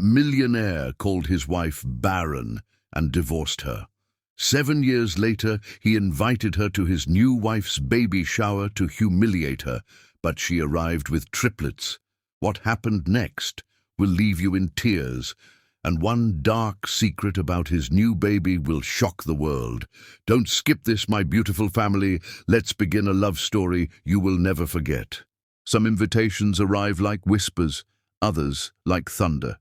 Millionaire called his wife Barren and divorced her. 7 years later, he invited her to his new wife's baby shower to humiliate her, but she arrived with triplets. What happened next will leave you in tears, and one dark secret about his new baby will shock the world. Don't skip this, my beautiful family. Let's begin a love story you will never forget. Some invitations arrive like whispers, others like thunder.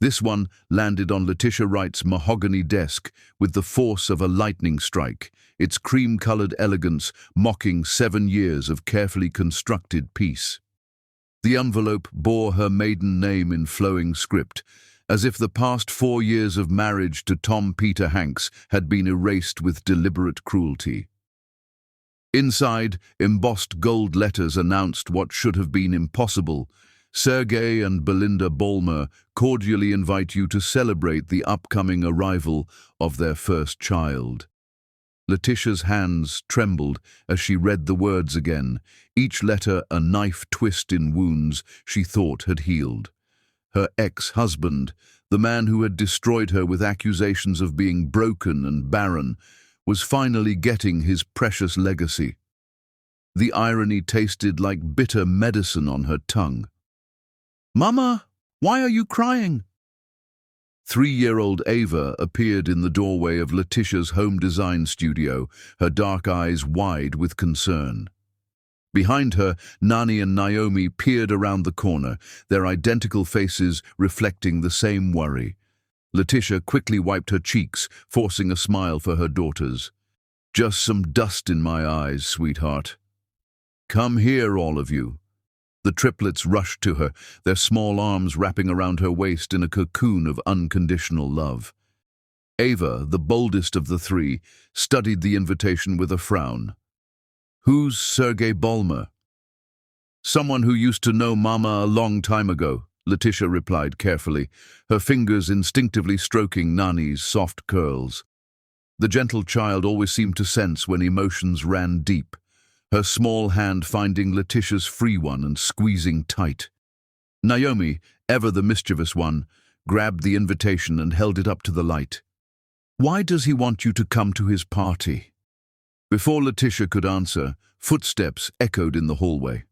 This one landed on Letitia Wright's mahogany desk with the force of a lightning strike, its cream-colored elegance mocking 7 years of carefully constructed peace. The envelope bore her maiden name in flowing script, as if the past 4 years of marriage to Tom Peter Hanks had been erased with deliberate cruelty. Inside, embossed gold letters announced what should have been impossible. Sergey and Belinda Ballmer cordially invite you to celebrate the upcoming arrival of their first child. Letitia's hands trembled as she read the words again, each letter a knife twist in wounds she thought had healed. Her ex-husband, the man who had destroyed her with accusations of being broken and barren, was finally getting his precious legacy. The irony tasted like bitter medicine on her tongue. "Mama, why are you crying?" 3-year-old Ava appeared in the doorway of Letitia's home design studio, her dark eyes wide with concern. Behind her, Nani and Naomi peered around the corner, their identical faces reflecting the same worry. Letitia quickly wiped her cheeks, forcing a smile for her daughters. "Just some dust in my eyes, sweetheart." "Come here, all of you." The triplets rushed to her, their small arms wrapping around her waist in a cocoon of unconditional love. Ava, the boldest of the three, studied the invitation with a frown. "Who's Sergey Ballmer?" "Someone who used to know Mama a long time ago," Letitia replied carefully, her fingers instinctively stroking Nani's soft curls. The gentle child always seemed to sense when emotions ran deep, her small hand finding Letitia's free one and squeezing tight. Naomi, ever the mischievous one, grabbed the invitation and held it up to the light. "Why does he want you to come to his party?" Before Letitia could answer, footsteps echoed in the hallway.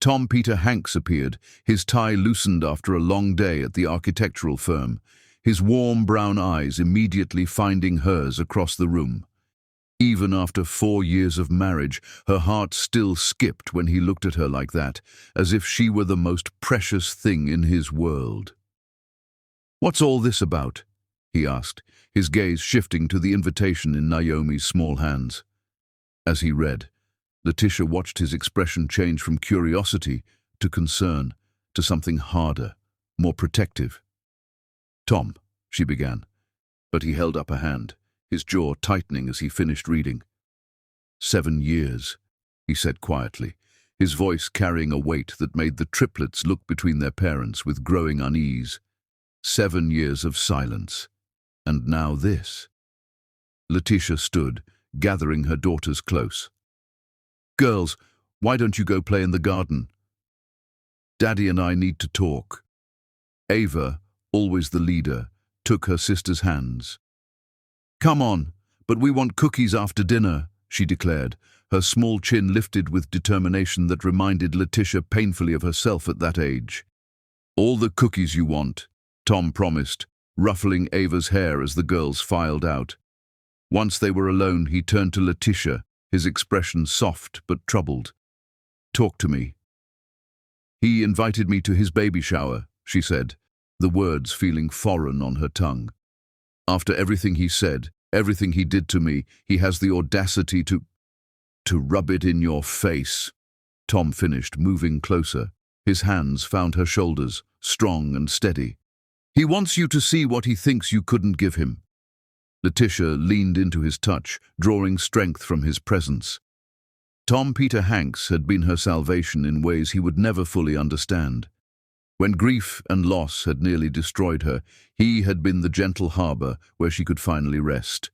Tom Peter Hanks appeared, his tie loosened after a long day at the architectural firm, his warm brown eyes immediately finding hers across the room. Even after 4 years of marriage, her heart still skipped when he looked at her like that, as if she were the most precious thing in his world. "What's all this about?" he asked, his gaze shifting to the invitation in Naomi's small hands. As he read, Letitia watched his expression change from curiosity to concern, to something harder, more protective. "Tom," she began, but he held up a hand, his jaw tightening as he finished reading. 7 years, he said quietly, his voice carrying a weight that made the triplets look between their parents with growing unease. 7 years of silence. And now this. Letitia stood, gathering her daughters close. "Girls, why don't you go play in the garden? Daddy and I need to talk." Ava, always the leader, took her sister's hands. "Come on, but we want cookies after dinner," she declared, her small chin lifted with determination that reminded Letitia painfully of herself at that age. "All the cookies you want," Tom promised, ruffling Ava's hair as the girls filed out. Once they were alone, he turned to Letitia, his expression soft but troubled. "Talk to me." "He invited me to his baby shower," she said, the words feeling foreign on her tongue. "After everything he said, everything he did to me, he has the audacity to rub it in your face," Tom finished, moving closer. His hands found her shoulders, strong and steady. "He wants you to see what he thinks you couldn't give him." Letitia leaned into his touch, drawing strength from his presence. Tom Peter Hanks had been her salvation in ways he would never fully understand. When grief and loss had nearly destroyed her, he had been the gentle harbor where she could finally rest.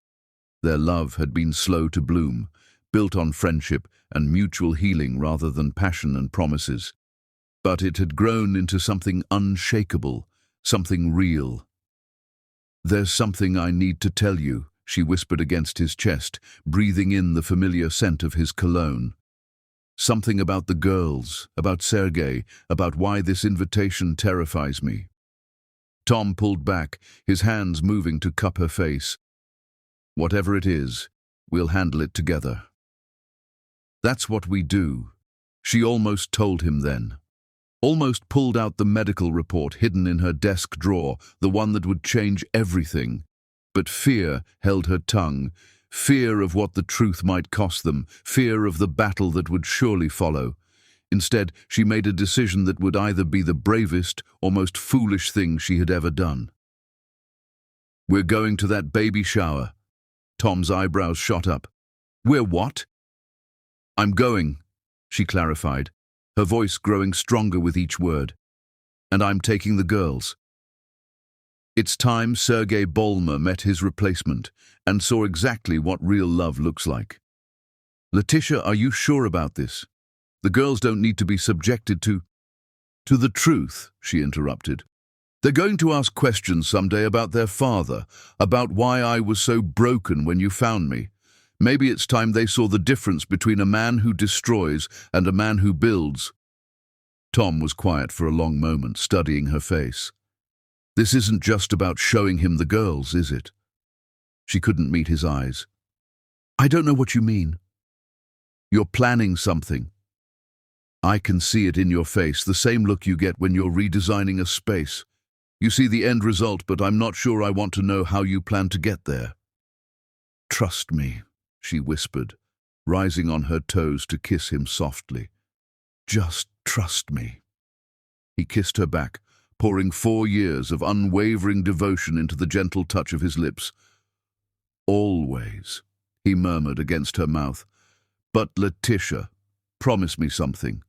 Their love had been slow to bloom, built on friendship and mutual healing rather than passion and promises. But it had grown into something unshakable, something real. "There's something I need to tell you," she whispered against his chest, breathing in the familiar scent of his cologne. "Something about the girls, about Sergei, about why this invitation terrifies me." Tom pulled back, his hands moving to cup her face. "Whatever it is, we'll handle it together." "That's what we do," she almost told him then. Almost pulled out the medical report hidden in her desk drawer, the one that would change everything. But fear held her tongue, fear of what the truth might cost them, fear of the battle that would surely follow. Instead, she made a decision that would either be the bravest or most foolish thing she had ever done. "We're going to that baby shower." Tom's eyebrows shot up. "We're what?" "I'm going," she clarified, her voice growing stronger with each word. "And I'm taking the girls." It's time Sergei Bolmer met his replacement and saw exactly what real love looks like. "Letitia, are you sure about this? The girls don't need to be subjected to the truth," she interrupted. "They're going to ask questions someday about their father, about why I was so broken when you found me. Maybe it's time they saw the difference between a man who destroys and a man who builds." Tom was quiet for a long moment, studying her face. "This isn't just about showing him the girls, is it?" She couldn't meet his eyes. "I don't know what you mean." "You're planning something. I can see it in your face, the same look you get when you're redesigning a space. You see the end result, but I'm not sure I want to know how you plan to get there." "Trust me," she whispered, rising on her toes to kiss him softly. "Just trust me." He kissed her back, pouring 4 years of unwavering devotion into the gentle touch of his lips. "Always," he murmured against her mouth. "But Letitia, promise me something.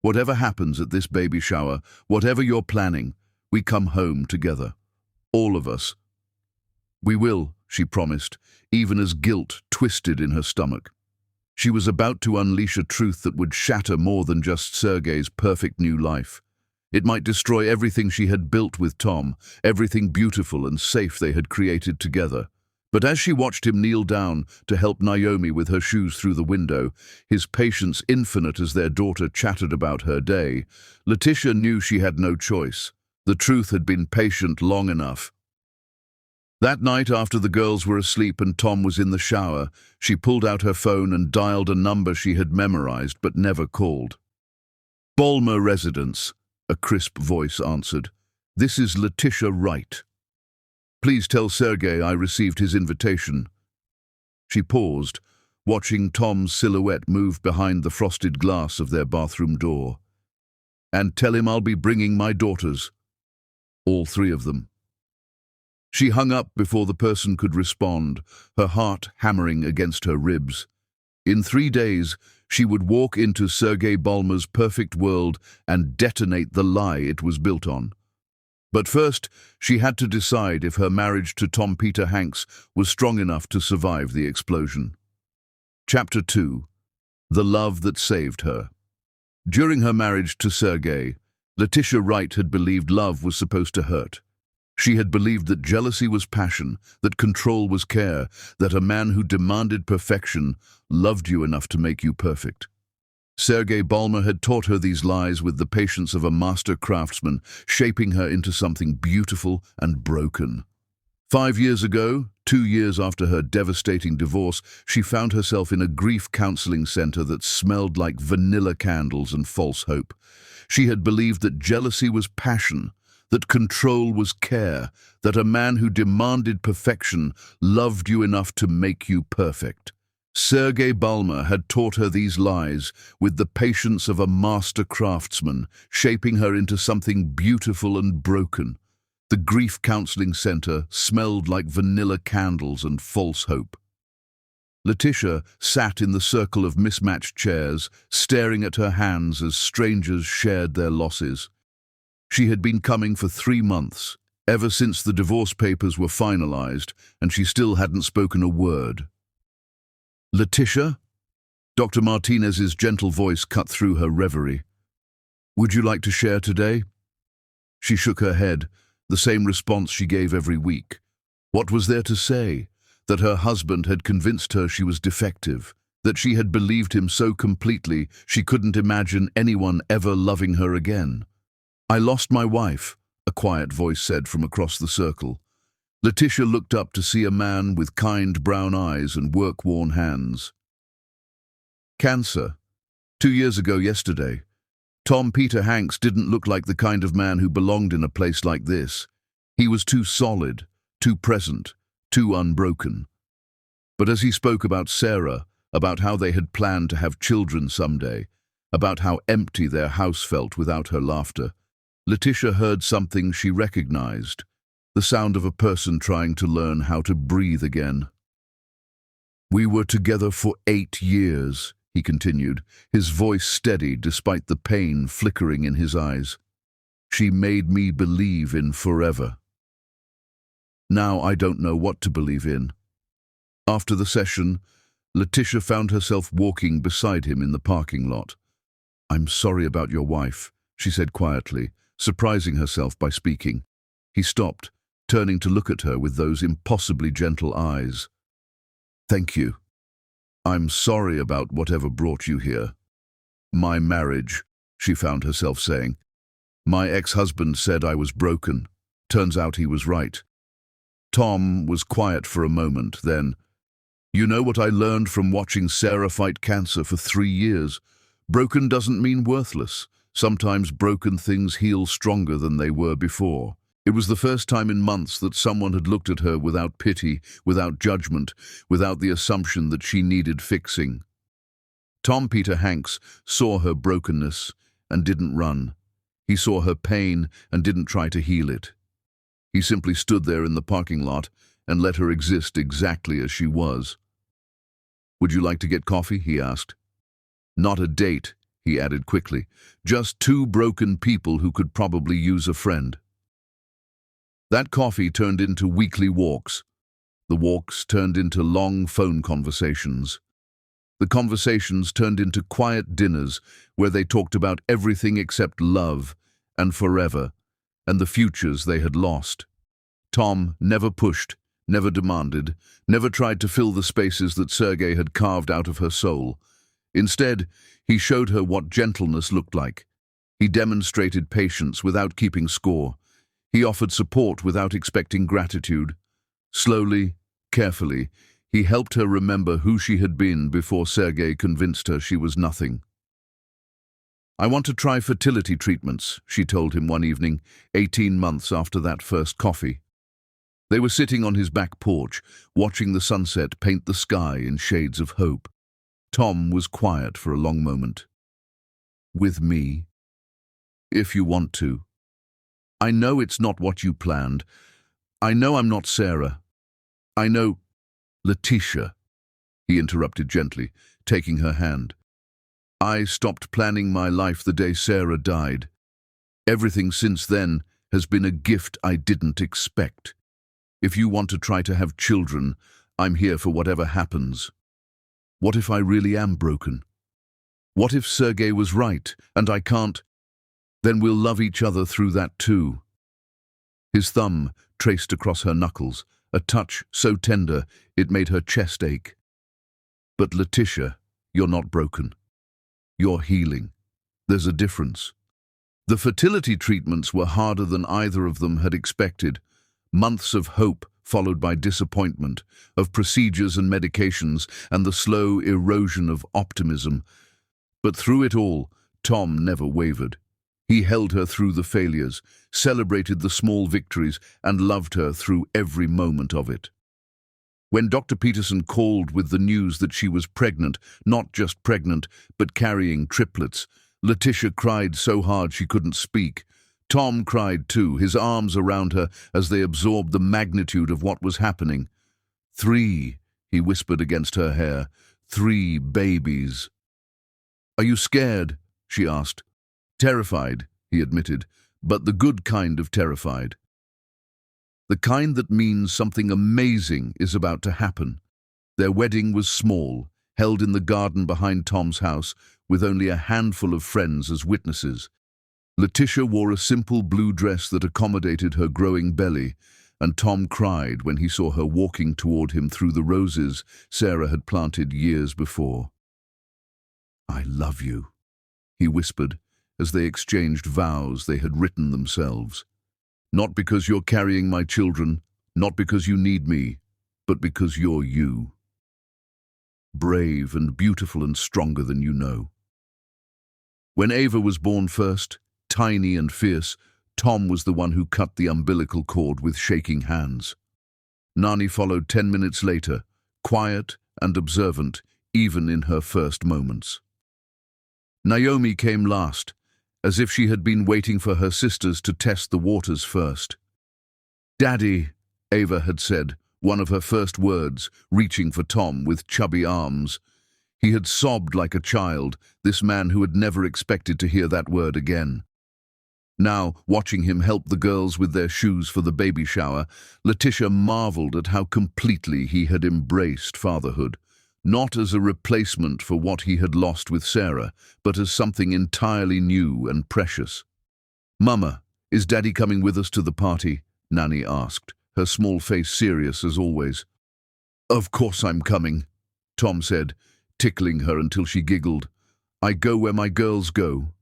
Whatever happens at this baby shower, whatever you're planning, we come home together. All of us." "We will," she promised, even as guilt twisted in her stomach. She was about to unleash a truth that would shatter more than just Sergei's perfect new life. It might destroy everything she had built with Tom, everything beautiful and safe they had created together. But as she watched him kneel down to help Naomi with her shoes through the window, his patience infinite as their daughter chattered about her day, Letitia knew she had no choice. The truth had been patient long enough. That night, after the girls were asleep and Tom was in the shower, she pulled out her phone and dialed a number she had memorized but never called. "Bolmer Residence," a crisp voice answered. "This is Letitia Wright. Please tell Sergei I received his invitation." She paused, watching Tom's silhouette move behind the frosted glass of their bathroom door. "And tell him I'll be bringing my daughters. All 3 of them." She hung up before the person could respond, her heart hammering against her ribs. In 3 days, she would walk into Sergei Bolmer's perfect world and detonate the lie it was built on. But first, she had to decide if her marriage to Tom Peter Hanks was strong enough to survive the explosion. Chapter 2. The Love That Saved Her. During her marriage to Sergei, Letitia Wright had believed love was supposed to hurt. She had believed that jealousy was passion, that control was care, that a man who demanded perfection loved you enough to make you perfect. Sergei Bolmer had taught her these lies with the patience of a master craftsman, shaping her into something beautiful and broken. 5 years ago, 2 years after her devastating divorce, she found herself in a grief counseling center that smelled like vanilla candles and false hope. She had believed that jealousy was passion, that control was care, that a man who demanded perfection loved you enough to make you perfect. Sergei Bolmer had taught her these lies with the patience of a master craftsman, shaping her into something beautiful and broken. The grief counseling center smelled like vanilla candles and false hope. Letitia sat in the circle of mismatched chairs, staring at her hands as strangers shared their losses. She had been coming for 3 months, ever since the divorce papers were finalized, and she still hadn't spoken a word. "Letitia?" Dr. Martinez's gentle voice cut through her reverie. "Would you like to share today?" She shook her head, the same response she gave every week. What was there to say? That her husband had convinced her she was defective, that she had believed him so completely she couldn't imagine anyone ever loving her again. "I lost my wife," a quiet voice said from across the circle. Letitia looked up to see a man with kind brown eyes and work-worn hands. "Cancer. 2 years ago yesterday. Tom Peter Hanks didn't look like the kind of man who belonged in a place like this. He was too solid, too present, too unbroken." But as he spoke about Sarah, about how they had planned to have children someday, about how empty their house felt without her laughter, Letitia heard something she recognized, the sound of a person trying to learn how to breathe again. "We were together for 8 years, he continued, his voice steady despite the pain flickering in his eyes. "She made me believe in forever. Now I don't know what to believe in." After the session, Letitia found herself walking beside him in the parking lot. "I'm sorry about your wife," she said quietly, surprising herself by speaking. He stopped, turning to look at her with those impossibly gentle eyes. "Thank you. I'm sorry about whatever brought you here. My marriage," she found herself saying. "My ex-husband said I was broken. Turns out he was right." Tom was quiet for a moment, then, "You know what I learned from watching Sarah fight cancer for 3 years? Broken doesn't mean worthless. Sometimes broken things heal stronger than they were before." It was the first time in months that someone had looked at her without pity, without judgment, without the assumption that she needed fixing. Tom Peter Hanks saw her brokenness and didn't run. He saw her pain and didn't try to heal it. He simply stood there in the parking lot and let her exist exactly as she was. "Would you like to get coffee?" he asked. "Not a date," he added quickly. "Just 2 broken people who could probably use a friend." That coffee turned into weekly walks. The walks turned into long phone conversations. The conversations turned into quiet dinners where they talked about everything except love and forever and the futures they had lost. Tom never pushed, never demanded, never tried to fill the spaces that Sergei had carved out of her soul. Instead, he showed her what gentleness looked like. He demonstrated patience without keeping score. He offered support without expecting gratitude. Slowly, carefully, he helped her remember who she had been before Sergei convinced her she was nothing. "I want to try fertility treatments," she told him one evening, 18 months after that first coffee. They were sitting on his back porch, watching the sunset paint the sky in shades of hope. Tom was quiet for a long moment. "With me? If you want to. I know it's not what you planned. I know I'm not Sarah. I know—" "Letitia," he interrupted gently, taking her hand. "I stopped planning my life the day Sarah died. Everything since then has been a gift I didn't expect. If you want to try to have children, I'm here for whatever happens. What if I really am broken? What if Sergei was right and I can't? Then we'll love each other through that too." His thumb traced across her knuckles, a touch so tender it made her chest ache. "But Letitia, you're not broken. You're healing. There's a difference." The fertility treatments were harder than either of them had expected. Months of hope followed by disappointment, of procedures and medications, and the slow erosion of optimism. But through it all, Tom never wavered. He held her through the failures, celebrated the small victories, and loved her through every moment of it. When Dr. Peterson called with the news that she was pregnant, not just pregnant, but carrying triplets, Letitia cried so hard she couldn't speak. Tom cried too, his arms around her as they absorbed the magnitude of what was happening. 3, he whispered against her hair. 3 babies. "Are you scared?" she asked. "Terrified," he admitted, "but the good kind of terrified. The kind that means something amazing is about to happen." Their wedding was small, held in the garden behind Tom's house, with only a handful of friends as witnesses. Letitia wore a simple blue dress that accommodated her growing belly, and Tom cried when he saw her walking toward him through the roses Sarah had planted years before. "I love you," he whispered as they exchanged vows they had written themselves. "Not because you're carrying my children, not because you need me, but because you're you. Brave and beautiful and stronger than you know." When Ava was born first, tiny and fierce, Tom was the one who cut the umbilical cord with shaking hands. Nani followed 10 minutes later, quiet and observant, even in her first moments. Naomi came last, as if she had been waiting for her sisters to test the waters first. "Daddy," Ava had said, one of her first words, reaching for Tom with chubby arms. He had sobbed like a child, this man who had never expected to hear that word again. Now, watching him help the girls with their shoes for the baby shower, Letitia marveled at how completely he had embraced fatherhood, not as a replacement for what he had lost with Sarah, but as something entirely new and precious. "Mama, is Daddy coming with us to the party?" Nani asked, her small face serious as always. "Of course I'm coming," Tom said, tickling her until she giggled. "I go where my girls go."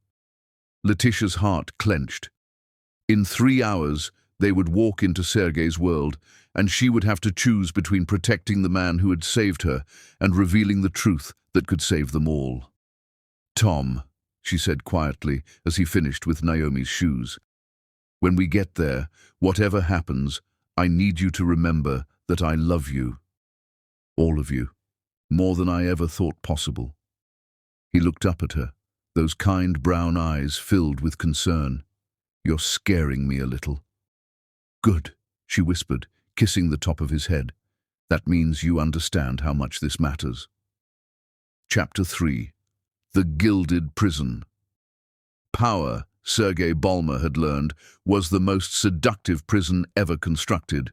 Letitia's heart clenched. In 3 hours, they would walk into Sergei's world, and she would have to choose between protecting the man who had saved her and revealing the truth that could save them all. "Tom," she said quietly as he finished with Naomi's shoes, "when we get there, whatever happens, I need you to remember that I love you. All of you. More than I ever thought possible." He looked up at her, those kind brown eyes filled with concern. "You're scaring me a little." "Good," she whispered, kissing the top of his head. "That means you understand how much this matters." Chapter 3. The Gilded Prison. Power, Sergei Bolmer had learned, was the most seductive prison ever constructed.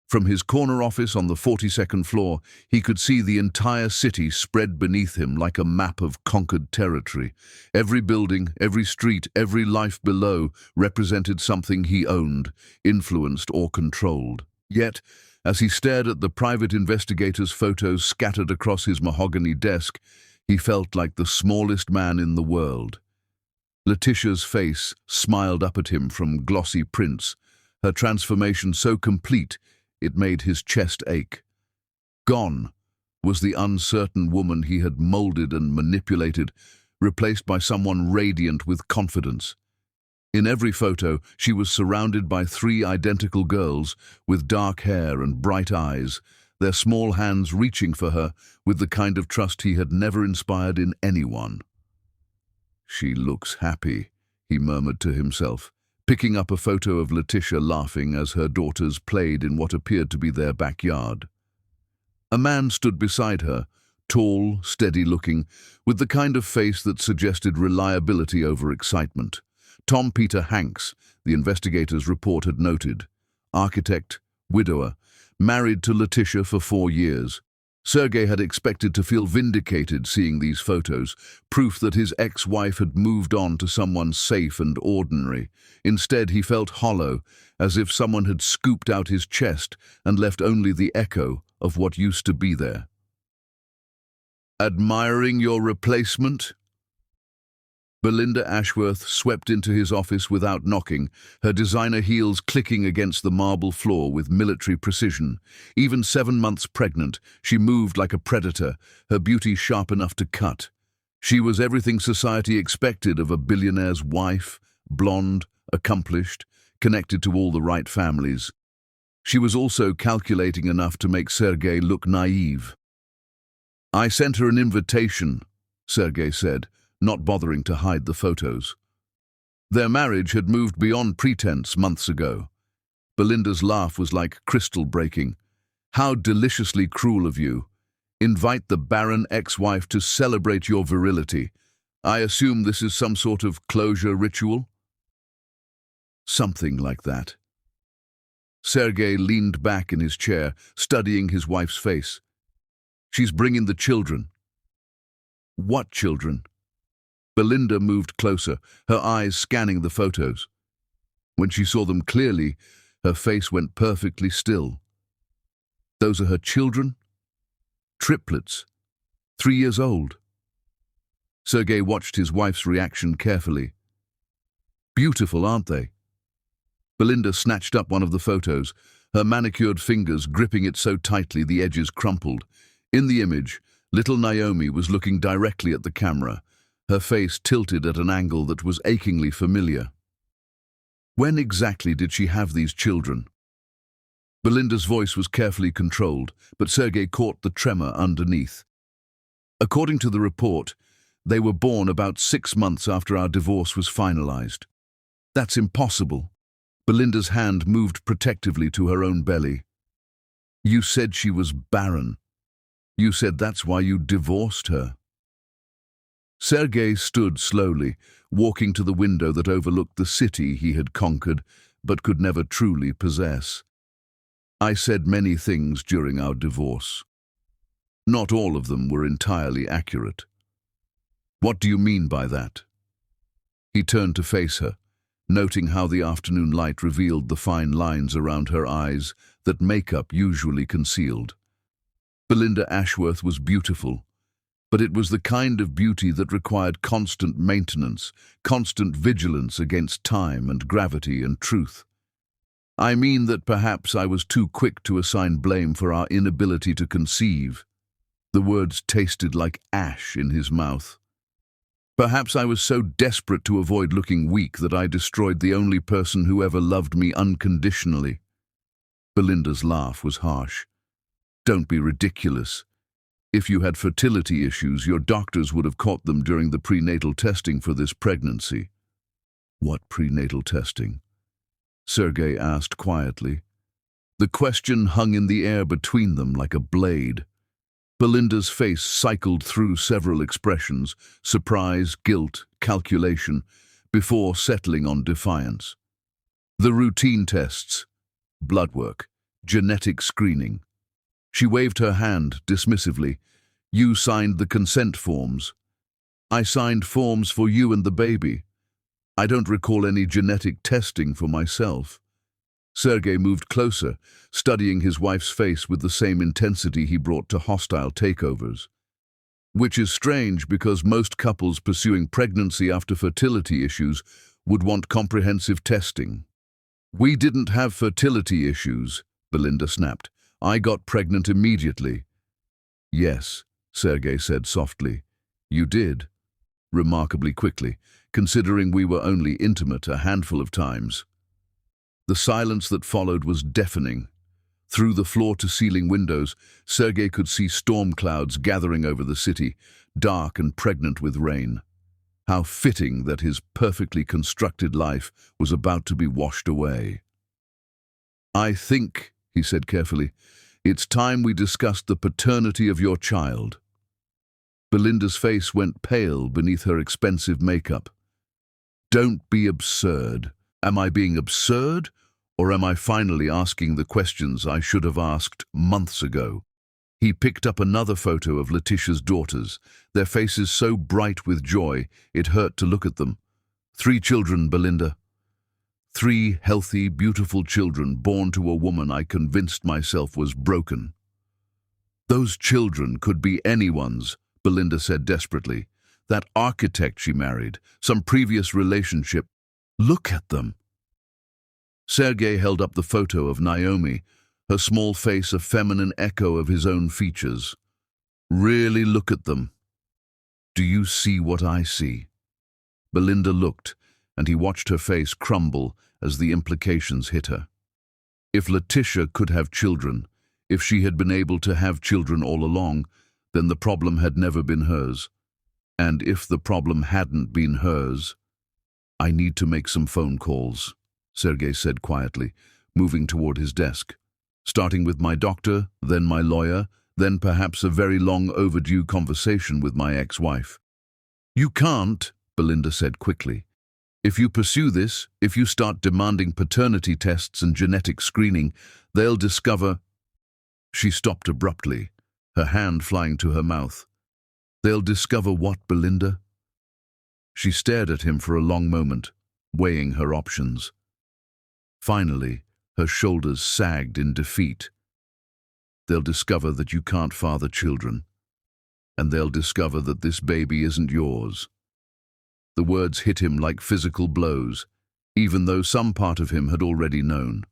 From his corner office on the 42nd floor, he could see the entire city spread beneath him like a map of conquered territory. Every building, every street, every life below represented something he owned, influenced or controlled. Yet, as he stared at the private investigator's photos scattered across his mahogany desk, he felt like the smallest man in the world. Letitia's face smiled up at him from glossy prints, her transformation so complete it made his chest ache. Gone was the uncertain woman he had molded and manipulated, replaced by someone radiant with confidence. In every photo, she was surrounded by 3 identical girls with dark hair and bright eyes, their small hands reaching for her with the kind of trust he had never inspired in anyone. "She looks happy," he murmured to himself, picking up a photo of Letitia laughing as her daughters played in what appeared to be their backyard. A man stood beside her, tall, steady-looking, with the kind of face that suggested reliability over excitement. Tom Peter Hanks, the investigator's report had noted. Architect, widower, married to Letitia for 4 years. Sergei had expected to feel vindicated seeing these photos, proof that his ex-wife had moved on to someone safe and ordinary. Instead, he felt hollow, as if someone had scooped out his chest and left only the echo of what used to be there. "Admiring your replacement?" Belinda Ashworth swept into his office without knocking, her designer heels clicking against the marble floor with military precision. Even 7 months pregnant, she moved like a predator, her beauty sharp enough to cut. She was everything society expected of a billionaire's wife, blonde, accomplished, connected to all the right families. She was also calculating enough to make Sergei look naive. "I sent her an invitation," Sergei said, not bothering to hide the photos. Their marriage had moved beyond pretense months ago. Belinda's laugh was like crystal breaking. "How deliciously cruel of you. Invite the Barren ex-wife to celebrate your virility. I assume this is some sort of closure ritual?" "Something like that." Sergei leaned back in his chair, studying his wife's face. "She's bringing the children." "What children?" Belinda moved closer, her eyes scanning the photos. When she saw them clearly, her face went perfectly still. Those are her children? Triplets, 3 years old. Sergei watched his wife's reaction carefully. Beautiful, aren't they? Belinda snatched up one of the photos, her manicured fingers gripping it so tightly the edges crumpled. In the image, little Naomi was looking directly at the camera, her face tilted at an angle that was achingly familiar. When exactly did she have these children? Belinda's voice was carefully controlled, but Sergei caught the tremor underneath. According to the report, they were born about 6 months after our divorce was finalized. That's impossible. Belinda's hand moved protectively to her own belly. You said she was barren. You said that's why you divorced her. Sergei stood slowly, walking to the window that overlooked the city he had conquered but could never truly possess. I said many things during our divorce. Not all of them were entirely accurate. What do you mean by that? He turned to face her, noting how the afternoon light revealed the fine lines around her eyes that makeup usually concealed. Belinda Ashworth was beautiful, but it was the kind of beauty that required constant maintenance, constant vigilance against time and gravity and truth. I mean that perhaps I was too quick to assign blame for our inability to conceive. The words tasted like ash in his mouth. Perhaps I was so desperate to avoid looking weak that I destroyed the only person who ever loved me unconditionally. Belinda's laugh was harsh. Don't be ridiculous. If you had fertility issues, your doctors would have caught them during the prenatal testing for this pregnancy. What prenatal testing? Sergei asked quietly. The question hung in the air between them like a blade. Belinda's face cycled through several expressions, surprise, guilt, calculation, before settling on defiance. The routine tests, blood work, genetic screening. She waved her hand dismissively. You signed the consent forms. I signed forms for you and the baby. I don't recall any genetic testing for myself. Sergei moved closer, studying his wife's face with the same intensity he brought to hostile takeovers. Which is strange because most couples pursuing pregnancy after fertility issues would want comprehensive testing. We didn't have fertility issues, Belinda snapped. I got pregnant immediately. Yes, Sergei said softly. You did. Remarkably quickly, considering we were only intimate a handful of times. The silence that followed was deafening. Through the floor-to-ceiling windows, Sergei could see storm clouds gathering over the city, dark and pregnant with rain. How fitting that his perfectly constructed life was about to be washed away. I think, he said carefully, it's time we discussed the paternity of your child. Belinda's face went pale beneath her expensive makeup. Don't be absurd. Am I being absurd, or am I finally asking the questions I should have asked months ago? He picked up another photo of Letitia's daughters, their faces so bright with joy it hurt to look at them. 3 children, Belinda. 3 healthy, beautiful children born to a woman I convinced myself was broken. Those children could be anyone's, Belinda said desperately. That architect she married, some previous relationship. Look at them. Sergei held up the photo of Naomi, her small face a feminine echo of his own features. Really look at them. Do you see what I see? Belinda looked, and he watched her face crumble as the implications hit her. If Letitia could have children, if she had been able to have children all along, then the problem had never been hers. And if the problem hadn't been hers, I need to make some phone calls, Sergei said quietly, moving toward his desk. Starting with my doctor, then my lawyer, then perhaps a very long overdue conversation with my ex-wife. You can't, Belinda said quickly. If you pursue this, if you start demanding paternity tests and genetic screening, they'll discover... She stopped abruptly, her hand flying to her mouth. They'll discover what, Belinda? She stared at him for a long moment, weighing her options. Finally, her shoulders sagged in defeat. They'll discover that you can't father children, and they'll discover that this baby isn't yours. The words hit him like physical blows, even though some part of him had already known.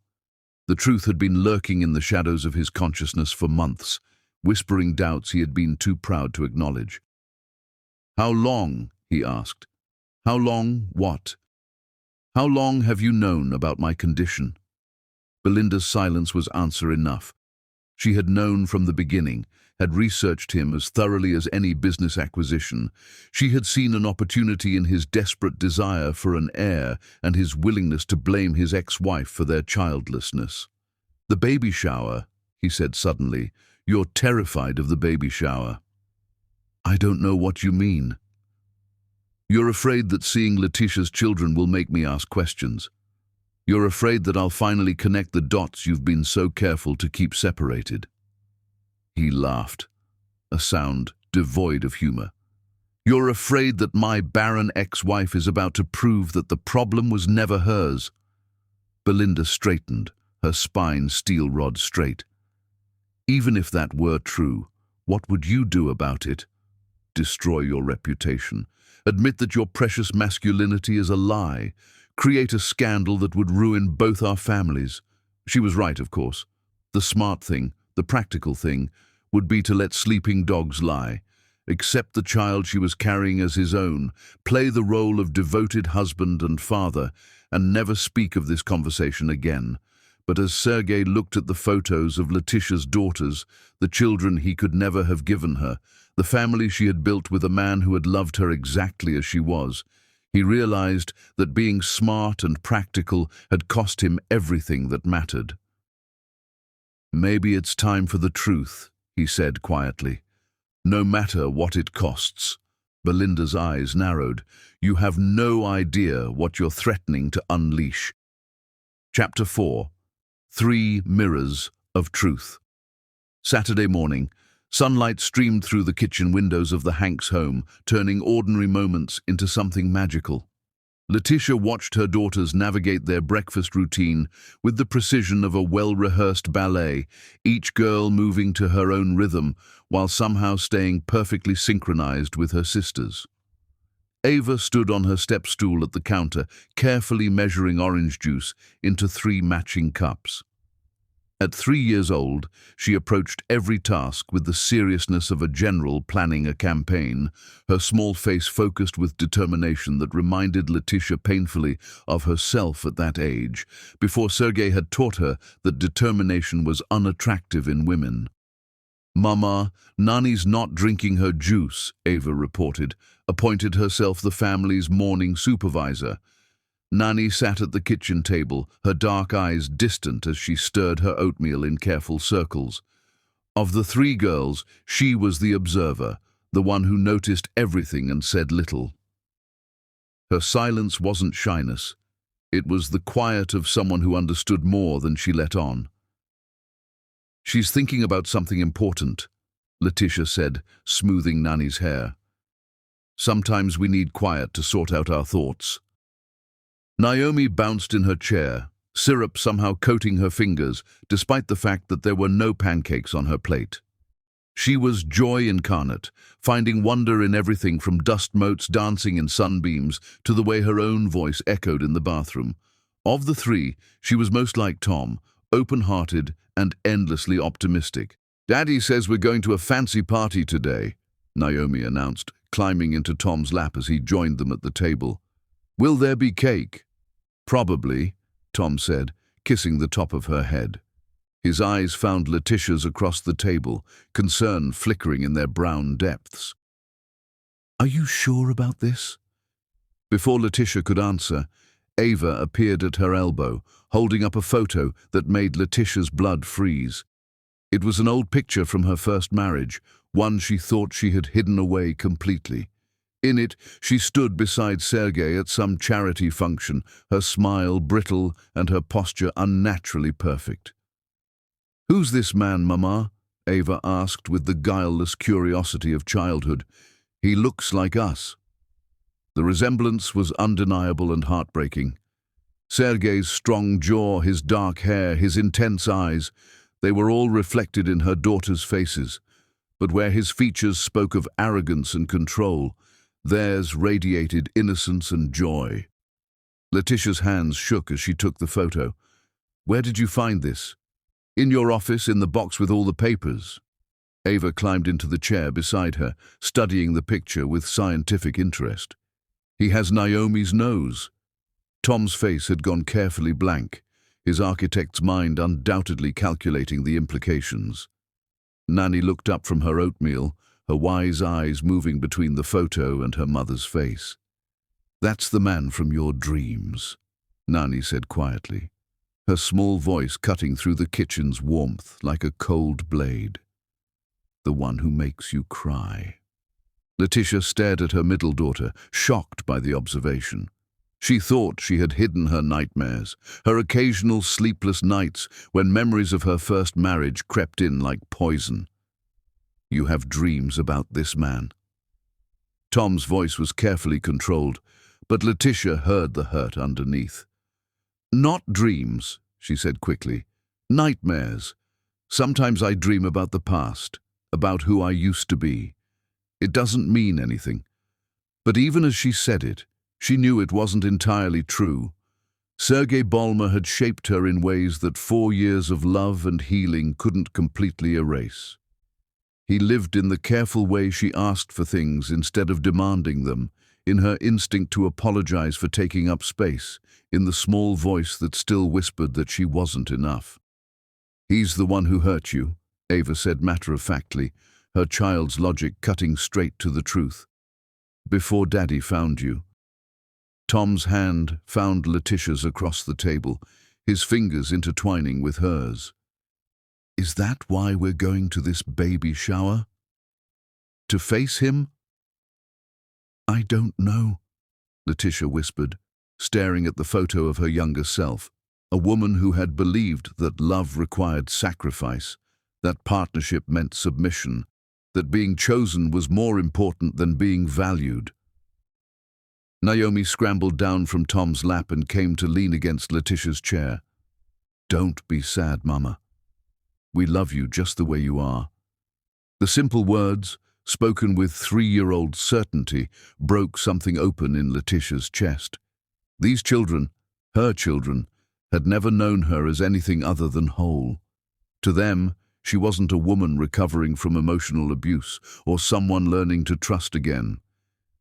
The truth had been lurking in the shadows of his consciousness for months, whispering doubts he had been too proud to acknowledge. "How long?" he asked. "How long what? How long have you known about my condition?" Belinda's silence was answer enough. She had known from the beginning, had researched him as thoroughly as any business acquisition. She had seen an opportunity in his desperate desire for an heir and his willingness to blame his ex-wife for their childlessness. "The baby shower," he said suddenly. "You're terrified of the baby shower." "I don't know what you mean." "You're afraid that seeing Letitia's children will make me ask questions. You're afraid that I'll finally connect the dots you've been so careful to keep separated." He laughed, a sound devoid of humor. "You're afraid that my barren ex-wife is about to prove that the problem was never hers." Belinda straightened, her spine steel rod straight. "Even if that were true, what would you do about it? Destroy your reputation. Admit that your precious masculinity is a lie. Create a scandal that would ruin both our families." She was right, of course. The smart thing, the practical thing, would be to let sleeping dogs lie. Accept the child she was carrying as his own, play the role of devoted husband and father, and never speak of this conversation again. But as Sergei looked at the photos of Letitia's daughters, the children he could never have given her, the family she had built with a man who had loved her exactly as she was, he realized that being smart and practical had cost him everything that mattered. "Maybe it's time for the truth," he said quietly. "No matter what it costs." Belinda's eyes narrowed. "You have no idea what you're threatening to unleash." Chapter 4. 3 Mirrors of Truth. Saturday morning. Sunlight streamed through the kitchen windows of the Hanks home, turning ordinary moments into something magical. Letitia watched her daughters navigate their breakfast routine with the precision of a well-rehearsed ballet, each girl moving to her own rhythm while somehow staying perfectly synchronized with her sisters. Ava stood on her step stool at the counter, carefully measuring orange juice into 3 matching cups. At 3 years old, she approached every task with the seriousness of a general planning a campaign, her small face focused with determination that reminded Letitia painfully of herself at that age, before Sergei had taught her that determination was unattractive in women. "Mama, Nani's not drinking her juice," Ava reported, appointed herself the family's morning supervisor. Nani sat at the kitchen table, her dark eyes distant as she stirred her oatmeal in careful circles. Of the 3 girls, she was the observer, the one who noticed everything and said little. Her silence wasn't shyness. It was the quiet of someone who understood more than she let on. "She's thinking about something important," Letitia said, smoothing Nani's hair. "Sometimes we need quiet to sort out our thoughts." Naomi bounced in her chair, syrup somehow coating her fingers, despite the fact that there were no pancakes on her plate. She was joy incarnate, finding wonder in everything from dust motes dancing in sunbeams to the way her own voice echoed in the bathroom. Of the 3, she was most like Tom, open-hearted and endlessly optimistic. "Daddy says we're going to a fancy party today," Naomi announced, climbing into Tom's lap as he joined them at the table. "Will there be cake?" "Probably," Tom said, kissing the top of her head. His eyes found Letitia's across the table, concern flickering in their brown depths. "Are you sure about this?" Before Letitia could answer, Ava appeared at her elbow, holding up a photo that made Letitia's blood freeze. It was an old picture from her first marriage, one she thought she had hidden away completely. In it, she stood beside Sergei at some charity function, her smile brittle and her posture unnaturally perfect. "Who's this man, Mama?" Ava asked with the guileless curiosity of childhood. "He looks like us." The resemblance was undeniable and heartbreaking. Sergei's strong jaw, his dark hair, his intense eyes, they were all reflected in her daughter's faces. But where his features spoke of arrogance and control, theirs radiated innocence and joy. Letitia's hands shook as she took the photo. "Where did you find this?" "In your office, in the box with all the papers." Ava climbed into the chair beside her, studying the picture with scientific interest. "He has Naomi's nose." Tom's face had gone carefully blank, his architect's mind undoubtedly calculating the implications. Nanny looked up from her oatmeal, her wise eyes moving between the photo and her mother's face. "That's the man from your dreams," Nanny said quietly, her small voice cutting through the kitchen's warmth like a cold blade. "The one who makes you cry." Letitia stared at her middle daughter, shocked by the observation. She thought she had hidden her nightmares, her occasional sleepless nights when memories of her first marriage crept in like poison. "You have dreams about this man." Tom's voice was carefully controlled, but Letitia heard the hurt underneath. "Not dreams," she said quickly. "Nightmares. Sometimes I dream about the past, about who I used to be. It doesn't mean anything." But even as she said it, she knew it wasn't entirely true. Sergei Bolmer had shaped her in ways that 4 years of love and healing couldn't completely erase. He lived in the careful way she asked for things instead of demanding them, in her instinct to apologize for taking up space, in the small voice that still whispered that she wasn't enough. "He's the one who hurt you," Ava said matter-of-factly, her child's logic cutting straight to the truth. "Before Daddy found you." Tom's hand found Letitia's across the table, his fingers intertwining with hers. "Is that why we're going to this baby shower? To face him?" "I don't know," Letitia whispered, staring at the photo of her younger self, a woman who had believed that love required sacrifice, that partnership meant submission, that being chosen was more important than being valued. Naomi scrambled down from Tom's lap and came to lean against Letitia's chair. "Don't be sad, Mama. We love you just the way you are." The simple words, spoken with 3-year-old certainty, broke something open in Letitia's chest. These children, her children, had never known her as anything other than whole. To them, she wasn't a woman recovering from emotional abuse or someone learning to trust again.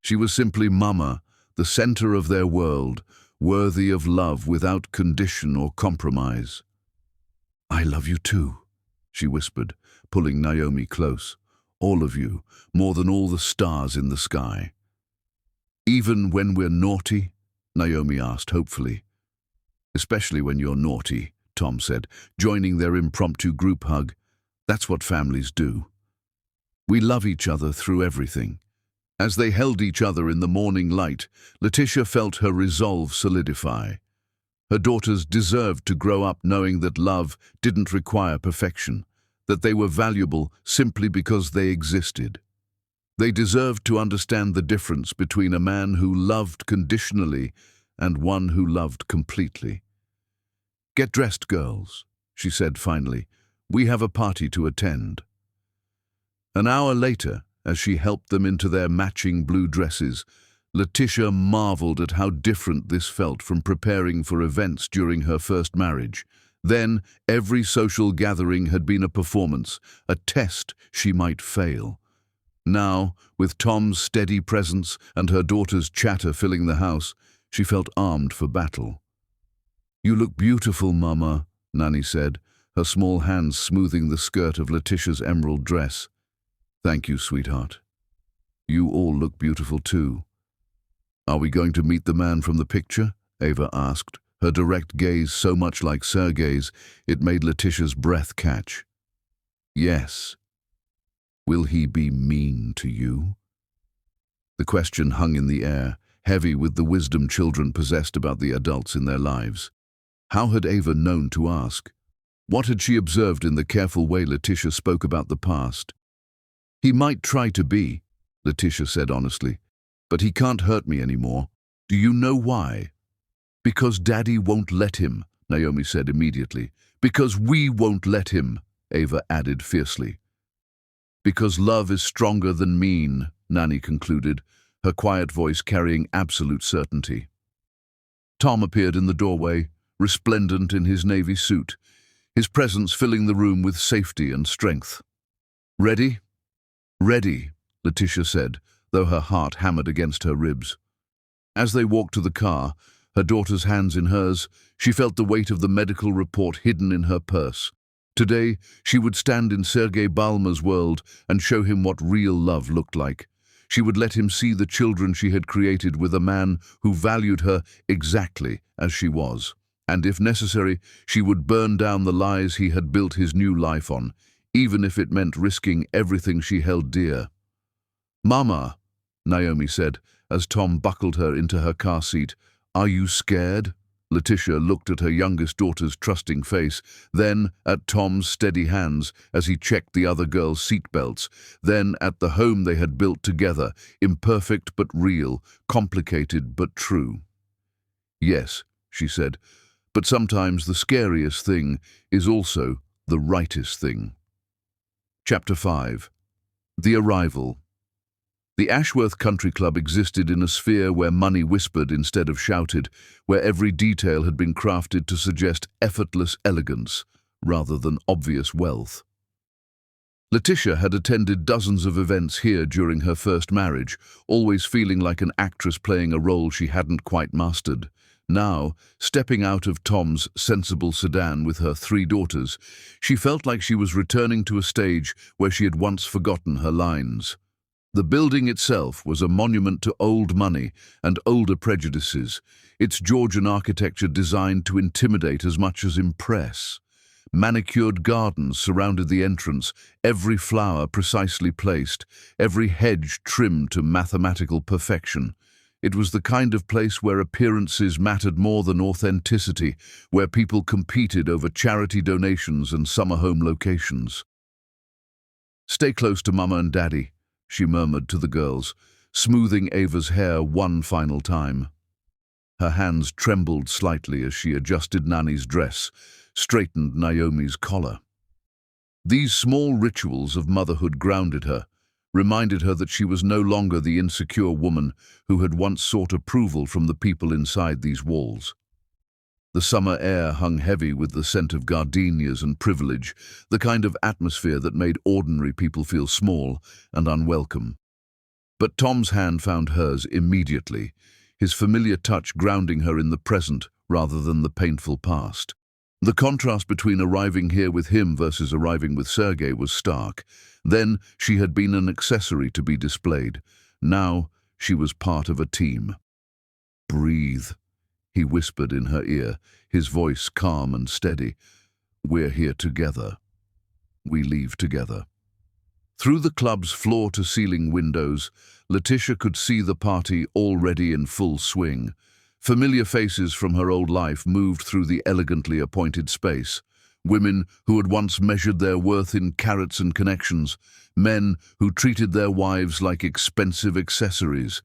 She was simply Mama, the center of their world, worthy of love without condition or compromise. "I love you too," she whispered, pulling Naomi close. "All of you, more than all the stars in the sky." "Even when we're naughty?" Naomi asked hopefully. "Especially when you're naughty," Tom said, joining their impromptu group hug. "That's what families do. We love each other through everything." As they held each other in the morning light, Letitia felt her resolve solidify. Her daughters deserved to grow up knowing that love didn't require perfection, that they were valuable simply because they existed. They deserved to understand the difference between a man who loved conditionally and one who loved completely. "Get dressed, girls," she said finally. "We have a party to attend." An hour later, as she helped them into their matching blue dresses, Letitia marveled at how different this felt from preparing for events during her first marriage. Then, every social gathering had been a performance, a test she might fail. Now, with Tom's steady presence and her daughter's chatter filling the house, she felt armed for battle. "You look beautiful, Mama," Nanny said, her small hands smoothing the skirt of Letitia's emerald dress. "Thank you, sweetheart. You all look beautiful too." "Are we going to meet the man from the picture?" Ava asked, her direct gaze so much like Sergei's it made Letitia's breath catch. "Yes. Will he be mean to you?" The question hung in the air, heavy with the wisdom children possessed about the adults in their lives. How had Ava known to ask? What had she observed in the careful way Letitia spoke about the past? "He might try to be," Letitia said honestly, But he can't hurt me anymore. Do you know why? Because Daddy won't let him, Naomi said immediately. Because we won't let him, Ava added fiercely. Because love is stronger than mean, Nanny concluded, her quiet voice carrying absolute certainty. Tom appeared in the doorway, resplendent in his navy suit, his presence filling the room with safety and strength. Ready? Ready, Letitia said, though her heart hammered against her ribs. As they walked to the car, her daughter's hands in hers, she felt the weight of the medical report hidden in her purse. Today, she would stand in Sergei Balmer's world and show him what real love looked like. She would let him see the children she had created with a man who valued her exactly as she was. And if necessary, she would burn down the lies he had built his new life on, even if it meant risking everything she held dear. "Mama," Naomi said, as Tom buckled her into her car seat, "are you scared?" Letitia looked at her youngest daughter's trusting face, then at Tom's steady hands as he checked the other girls' seatbelts, then at the home they had built together, imperfect but real, complicated but true. "Yes," she said, "but sometimes the scariest thing is also the rightest thing." Chapter 5. The Arrival. The Ashworth Country Club existed in a sphere where money whispered instead of shouted, where every detail had been crafted to suggest effortless elegance rather than obvious wealth. Letitia had attended dozens of events here during her first marriage, always feeling like an actress playing a role she hadn't quite mastered. Now, stepping out of Tom's sensible sedan with her 3 daughters, she felt like she was returning to a stage where she had once forgotten her lines. The building itself was a monument to old money and older prejudices, its Georgian architecture designed to intimidate as much as impress. Manicured gardens surrounded the entrance, every flower precisely placed, every hedge trimmed to mathematical perfection. It was the kind of place where appearances mattered more than authenticity, where people competed over charity donations and summer home locations. "Stay close to Mama and Daddy," she murmured to the girls, smoothing Ava's hair one final time. Her hands trembled slightly as she adjusted Nanny's dress, straightened Naomi's collar. These small rituals of motherhood grounded her, reminded her that she was no longer the insecure woman who had once sought approval from the people inside these walls. The summer air hung heavy with the scent of gardenias and privilege, the kind of atmosphere that made ordinary people feel small and unwelcome. But Tom's hand found hers immediately, his familiar touch grounding her in the present rather than the painful past. The contrast between arriving here with him versus arriving with Sergei was stark. Then she had been an accessory to be displayed. Now she was part of a team. "Breathe," he whispered in her ear, his voice calm and steady. "We're here together. We leave together." Through the club's floor-to-ceiling windows, Letitia could see the party already in full swing. Familiar faces from her old life moved through the elegantly appointed space. Women who had once measured their worth in carats and connections. Men who treated their wives like expensive accessories.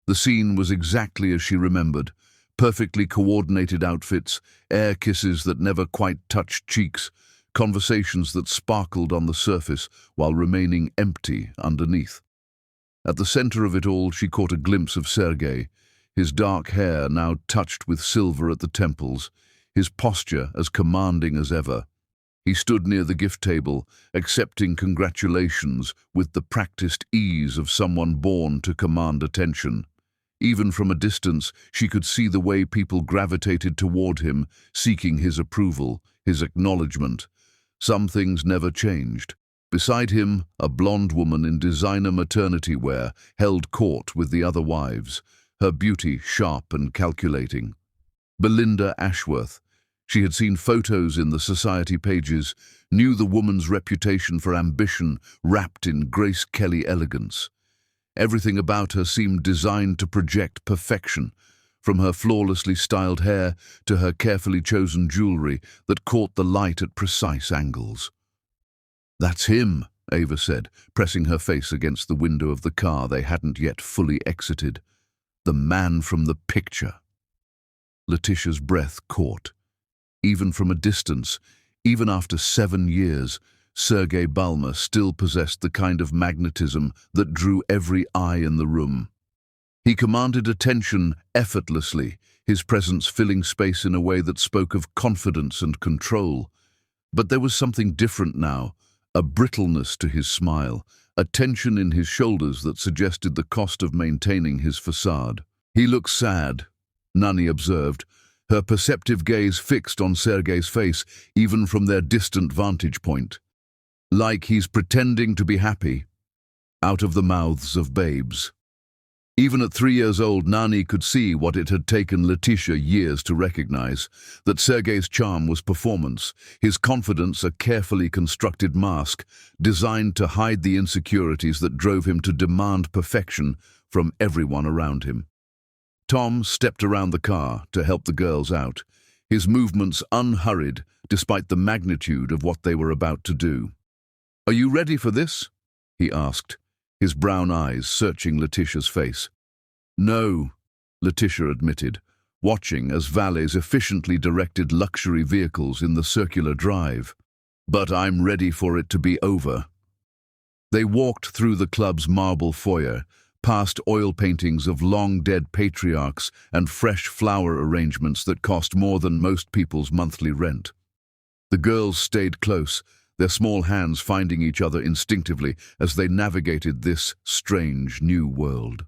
The scene was exactly as she remembered. Perfectly coordinated outfits, air kisses that never quite touched cheeks, conversations that sparkled on the surface while remaining empty underneath. At the center of it all, she caught a glimpse of Sergei, his dark hair now touched with silver at the temples, his posture as commanding as ever. He stood near the gift table, accepting congratulations with the practiced ease of someone born to command attention. Even from a distance, she could see the way people gravitated toward him, seeking his approval, his acknowledgement. Some things never changed. Beside him, a blonde woman in designer maternity wear held court with the other wives, her beauty sharp and calculating. Belinda Ashworth. She had seen photos in the society pages, knew the woman's reputation for ambition wrapped in Grace Kelly elegance. Everything about her seemed designed to project perfection, from her flawlessly styled hair to her carefully chosen jewelry that caught the light at precise angles. "That's him," Ava said, pressing her face against the window of the car they hadn't yet fully exited. The man from the picture. Letitia's breath caught. Even from a distance, even after 7 years, Sergei Balmer still possessed the kind of magnetism that drew every eye in the room. He commanded attention effortlessly, his presence filling space in a way that spoke of confidence and control. But there was something different now, a brittleness to his smile, a tension in his shoulders that suggested the cost of maintaining his facade. "He looks sad," Nani observed, her perceptive gaze fixed on Sergei's face, even from their distant vantage point. "Like he's pretending to be happy," out of the mouths of babes. Even at 3 years old, Nani could see what it had taken Letitia years to recognize, that Sergei's charm was performance, his confidence a carefully constructed mask, designed to hide the insecurities that drove him to demand perfection from everyone around him. Tom stepped around the car to help the girls out, his movements unhurried despite the magnitude of what they were about to do. "Are you ready for this?" he asked, his brown eyes searching Letitia's face. "No," Letitia admitted, watching as valets efficiently directed luxury vehicles in the circular drive. "But I'm ready for it to be over." They walked through the club's marble foyer, past oil paintings of long-dead patriarchs and fresh flower arrangements that cost more than most people's monthly rent. The girls stayed close, their small hands finding each other instinctively as they navigated this strange new world.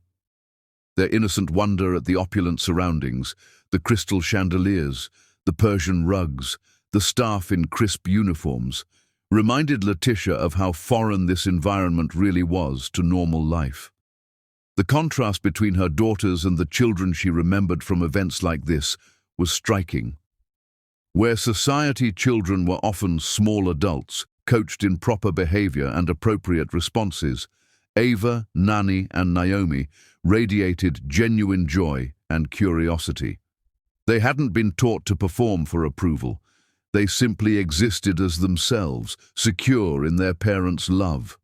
Their innocent wonder at the opulent surroundings, the crystal chandeliers, the Persian rugs, the staff in crisp uniforms, reminded Letitia of how foreign this environment really was to normal life. The contrast between her daughters and the children she remembered from events like this was striking. Where society children were often small adults, coached in proper behavior and appropriate responses, Ava, Nani, and Naomi radiated genuine joy and curiosity. They hadn't been taught to perform for approval. They simply existed as themselves, secure in their parents' love.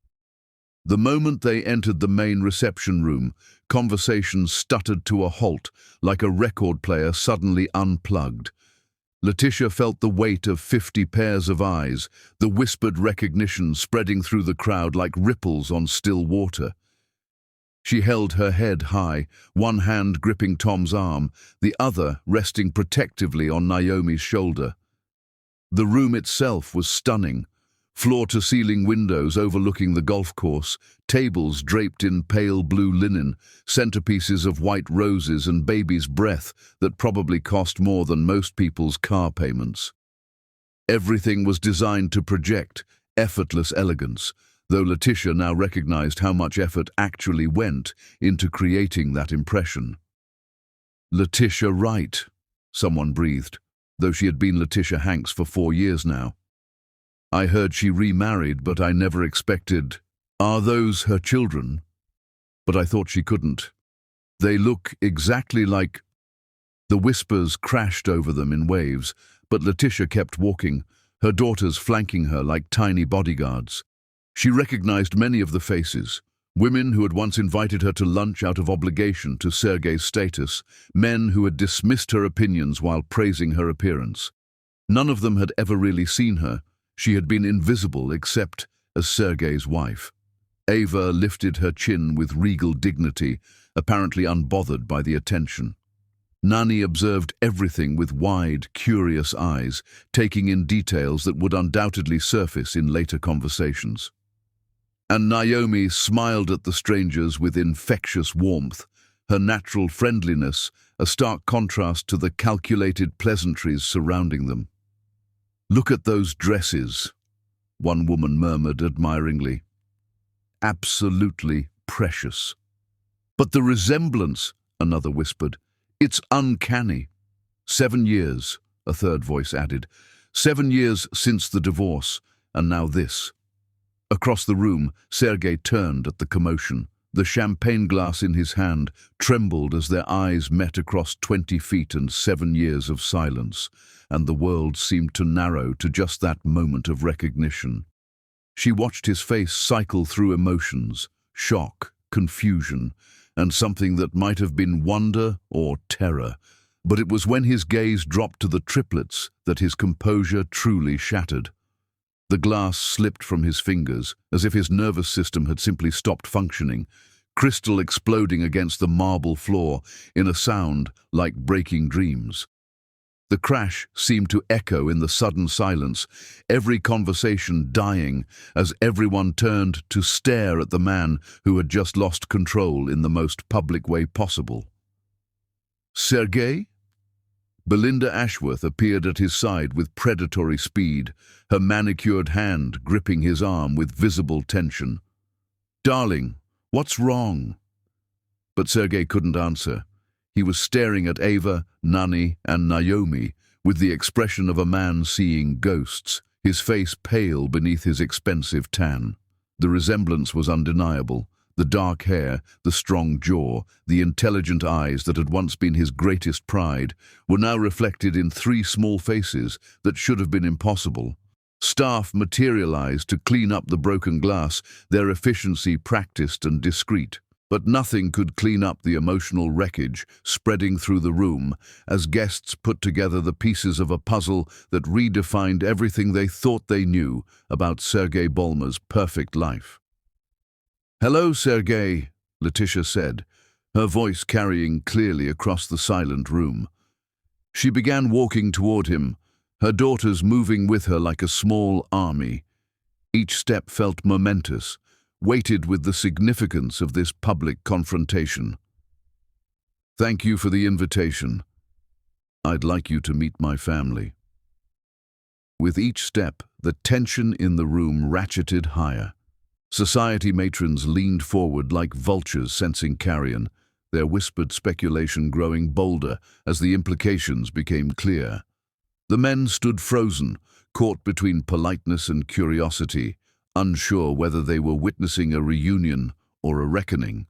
The moment they entered the main reception room, conversations stuttered to a halt, like a record player suddenly unplugged. Letitia felt the weight of 50 pairs of eyes, the whispered recognition spreading through the crowd like ripples on still water. She held her head high, one hand gripping Tom's arm, the other resting protectively on Naomi's shoulder. The room itself was stunning. Floor-to-ceiling windows overlooking the golf course, tables draped in pale blue linen, centerpieces of white roses and baby's breath that probably cost more than most people's car payments. Everything was designed to project effortless elegance, though Letitia now recognized how much effort actually went into creating that impression. "Letitia Wright," someone breathed, though she had been Letitia Hanks for 4 years now. "I heard she remarried, but I never expected. Are those her children? But I thought she couldn't. They look exactly like..." The whispers crashed over them in waves, but Letitia kept walking, her daughters flanking her like tiny bodyguards. She recognized many of the faces, women who had once invited her to lunch out of obligation to Sergei's status, men who had dismissed her opinions while praising her appearance. None of them had ever really seen her. She had been invisible except as Sergei's wife. Ava lifted her chin with regal dignity, apparently unbothered by the attention. Nani observed everything with wide, curious eyes, taking in details that would undoubtedly surface in later conversations. And Naomi smiled at the strangers with infectious warmth, her natural friendliness a stark contrast to the calculated pleasantries surrounding them. "Look at those dresses," one woman murmured admiringly. "Absolutely precious." "But the resemblance," another whispered. "It's uncanny." 7 years, a third voice added. 7 years since the divorce, and now this. Across the room, Sergei turned at the commotion. The champagne glass in his hand trembled as their eyes met across 20 feet and 7 years of silence, and the world seemed to narrow to just that moment of recognition. She watched his face cycle through emotions, shock, confusion, and something that might have been wonder or terror. But it was when his gaze dropped to the triplets that his composure truly shattered. The glass slipped from his fingers, as if his nervous system had simply stopped functioning, crystal exploding against the marble floor in a sound like breaking dreams. The crash seemed to echo in the sudden silence, every conversation dying as everyone turned to stare at the man who had just lost control in the most public way possible. "Sergei?" Belinda Ashworth appeared at his side with predatory speed, her manicured hand gripping his arm with visible tension. "Darling, what's wrong?" But Sergei couldn't answer. He was staring at Ava, Nani, and Naomi with the expression of a man seeing ghosts, his face pale beneath his expensive tan. The resemblance was undeniable. The dark hair, the strong jaw, the intelligent eyes that had once been his greatest pride were now reflected in three small faces that should have been impossible. Staff materialized to clean up the broken glass, their efficiency practiced and discreet. But nothing could clean up the emotional wreckage spreading through the room as guests put together the pieces of a puzzle that redefined everything they thought they knew about Sergei Bolmer's perfect life. "Hello, Sergei," Letitia said, her voice carrying clearly across the silent room. She began walking toward him, her daughters moving with her like a small army. Each step felt momentous, weighted with the significance of this public confrontation. "Thank you for the invitation. I'd like you to meet my family." With each step, the tension in the room ratcheted higher. Society matrons leaned forward like vultures sensing carrion, their whispered speculation growing bolder as the implications became clear. The men stood frozen, caught between politeness and curiosity, unsure whether they were witnessing a reunion or a reckoning.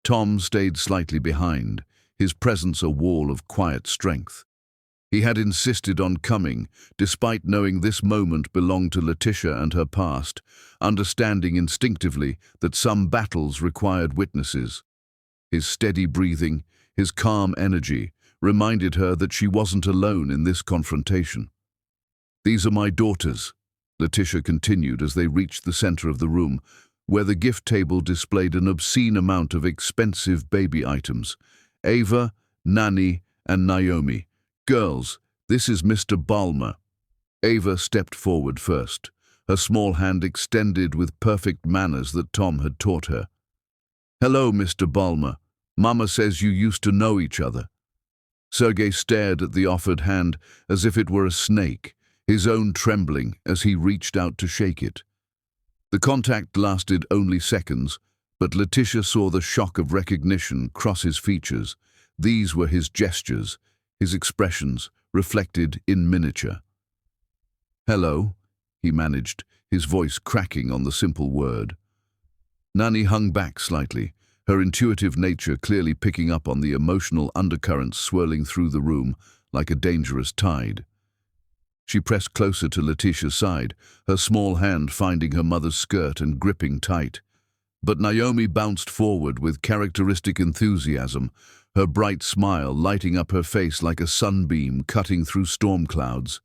Tom stayed slightly behind, his presence a wall of quiet strength. He had insisted on coming, despite knowing this moment belonged to Letitia and her past, understanding instinctively that some battles required witnesses. His steady breathing, his calm energy, reminded her that she wasn't alone in this confrontation. "These are my daughters," Letitia continued as they reached the center of the room, where the gift table displayed an obscene amount of expensive baby items. "Ava, Nani, and Naomi. Girls, this is Mr. Balmer." Ava stepped forward first, her small hand extended with perfect manners that Tom had taught her. "Hello, Mr. Balmer. Mama says you used to know each other." Sergei stared at the offered hand as if it were a snake, his own trembling as he reached out to shake it. The contact lasted only seconds, but Letitia saw the shock of recognition cross his features. These were his gestures, his expressions, reflected in miniature. "Hello," he managed, his voice cracking on the simple word. Nani hung back slightly, her intuitive nature clearly picking up on the emotional undercurrents swirling through the room like a dangerous tide. She pressed closer to Letitia's side, her small hand finding her mother's skirt and gripping tight. But Naomi bounced forward with characteristic enthusiasm, her bright smile lighting up her face like a sunbeam cutting through storm clouds.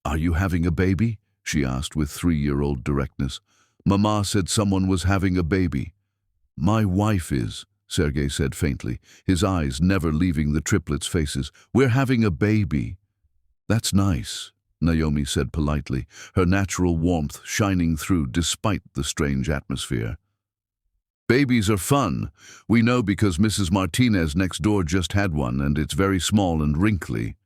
"Are you having a baby?" she asked with 3-year-old directness. "Mama said someone was having a baby." "My wife is," Sergei said faintly, his eyes never leaving the triplets' faces. "We're having a baby." "That's nice," Naomi said politely, her natural warmth shining through despite the strange atmosphere. "Babies are fun. We know because Mrs. Martinez next door just had one and it's very small and wrinkly."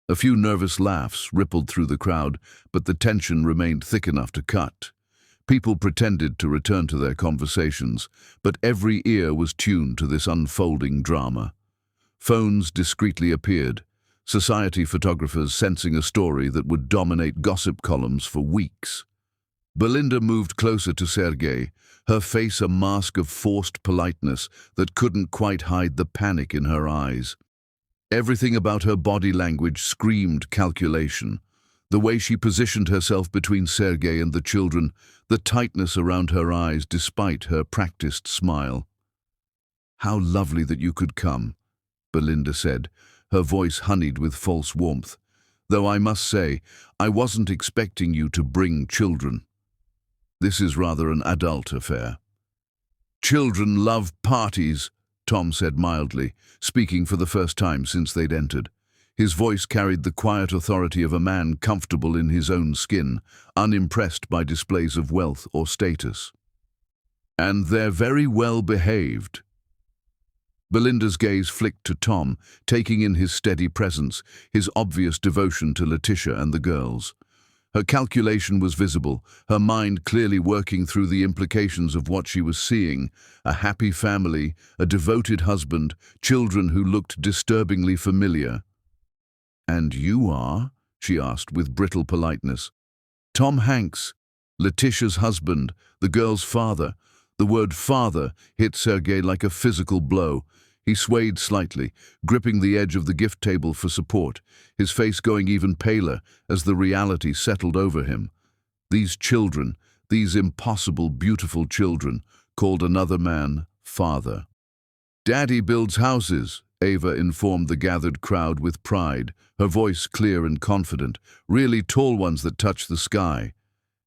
A few nervous laughs rippled through the crowd, but the tension remained thick enough to cut. People pretended to return to their conversations, but every ear was tuned to this unfolding drama. Phones discreetly appeared, society photographers sensing a story that would dominate gossip columns for weeks. Belinda moved closer to Sergei, her face a mask of forced politeness that couldn't quite hide the panic in her eyes. Everything about her body language screamed calculation. The way she positioned herself between Sergei and the children, the tightness around her eyes despite her practiced smile. "How lovely that you could come," Belinda said, her voice honeyed with false warmth. "Though I must say, I wasn't expecting you to bring children. This is rather an adult affair." "Children love parties," Tom said mildly, speaking for the first time since they'd entered. His voice carried the quiet authority of a man comfortable in his own skin, unimpressed by displays of wealth or status. "And they're very well behaved." Belinda's gaze flicked to Tom, taking in his steady presence, his obvious devotion to Letitia and the girls. Her calculation was visible, her mind clearly working through the implications of what she was seeing: a happy family, a devoted husband, children who looked disturbingly familiar. "And you are?" she asked with brittle politeness. "Tom Hanks, Letitia's husband, the girl's father." The word father hit Sergei like a physical blow. He swayed slightly, gripping the edge of the gift table for support, his face going even paler as the reality settled over him. These children, these impossible, beautiful children, called another man father. "Daddy builds houses," Ava informed the gathered crowd with pride, her voice clear and confident, "really tall ones that touch the sky.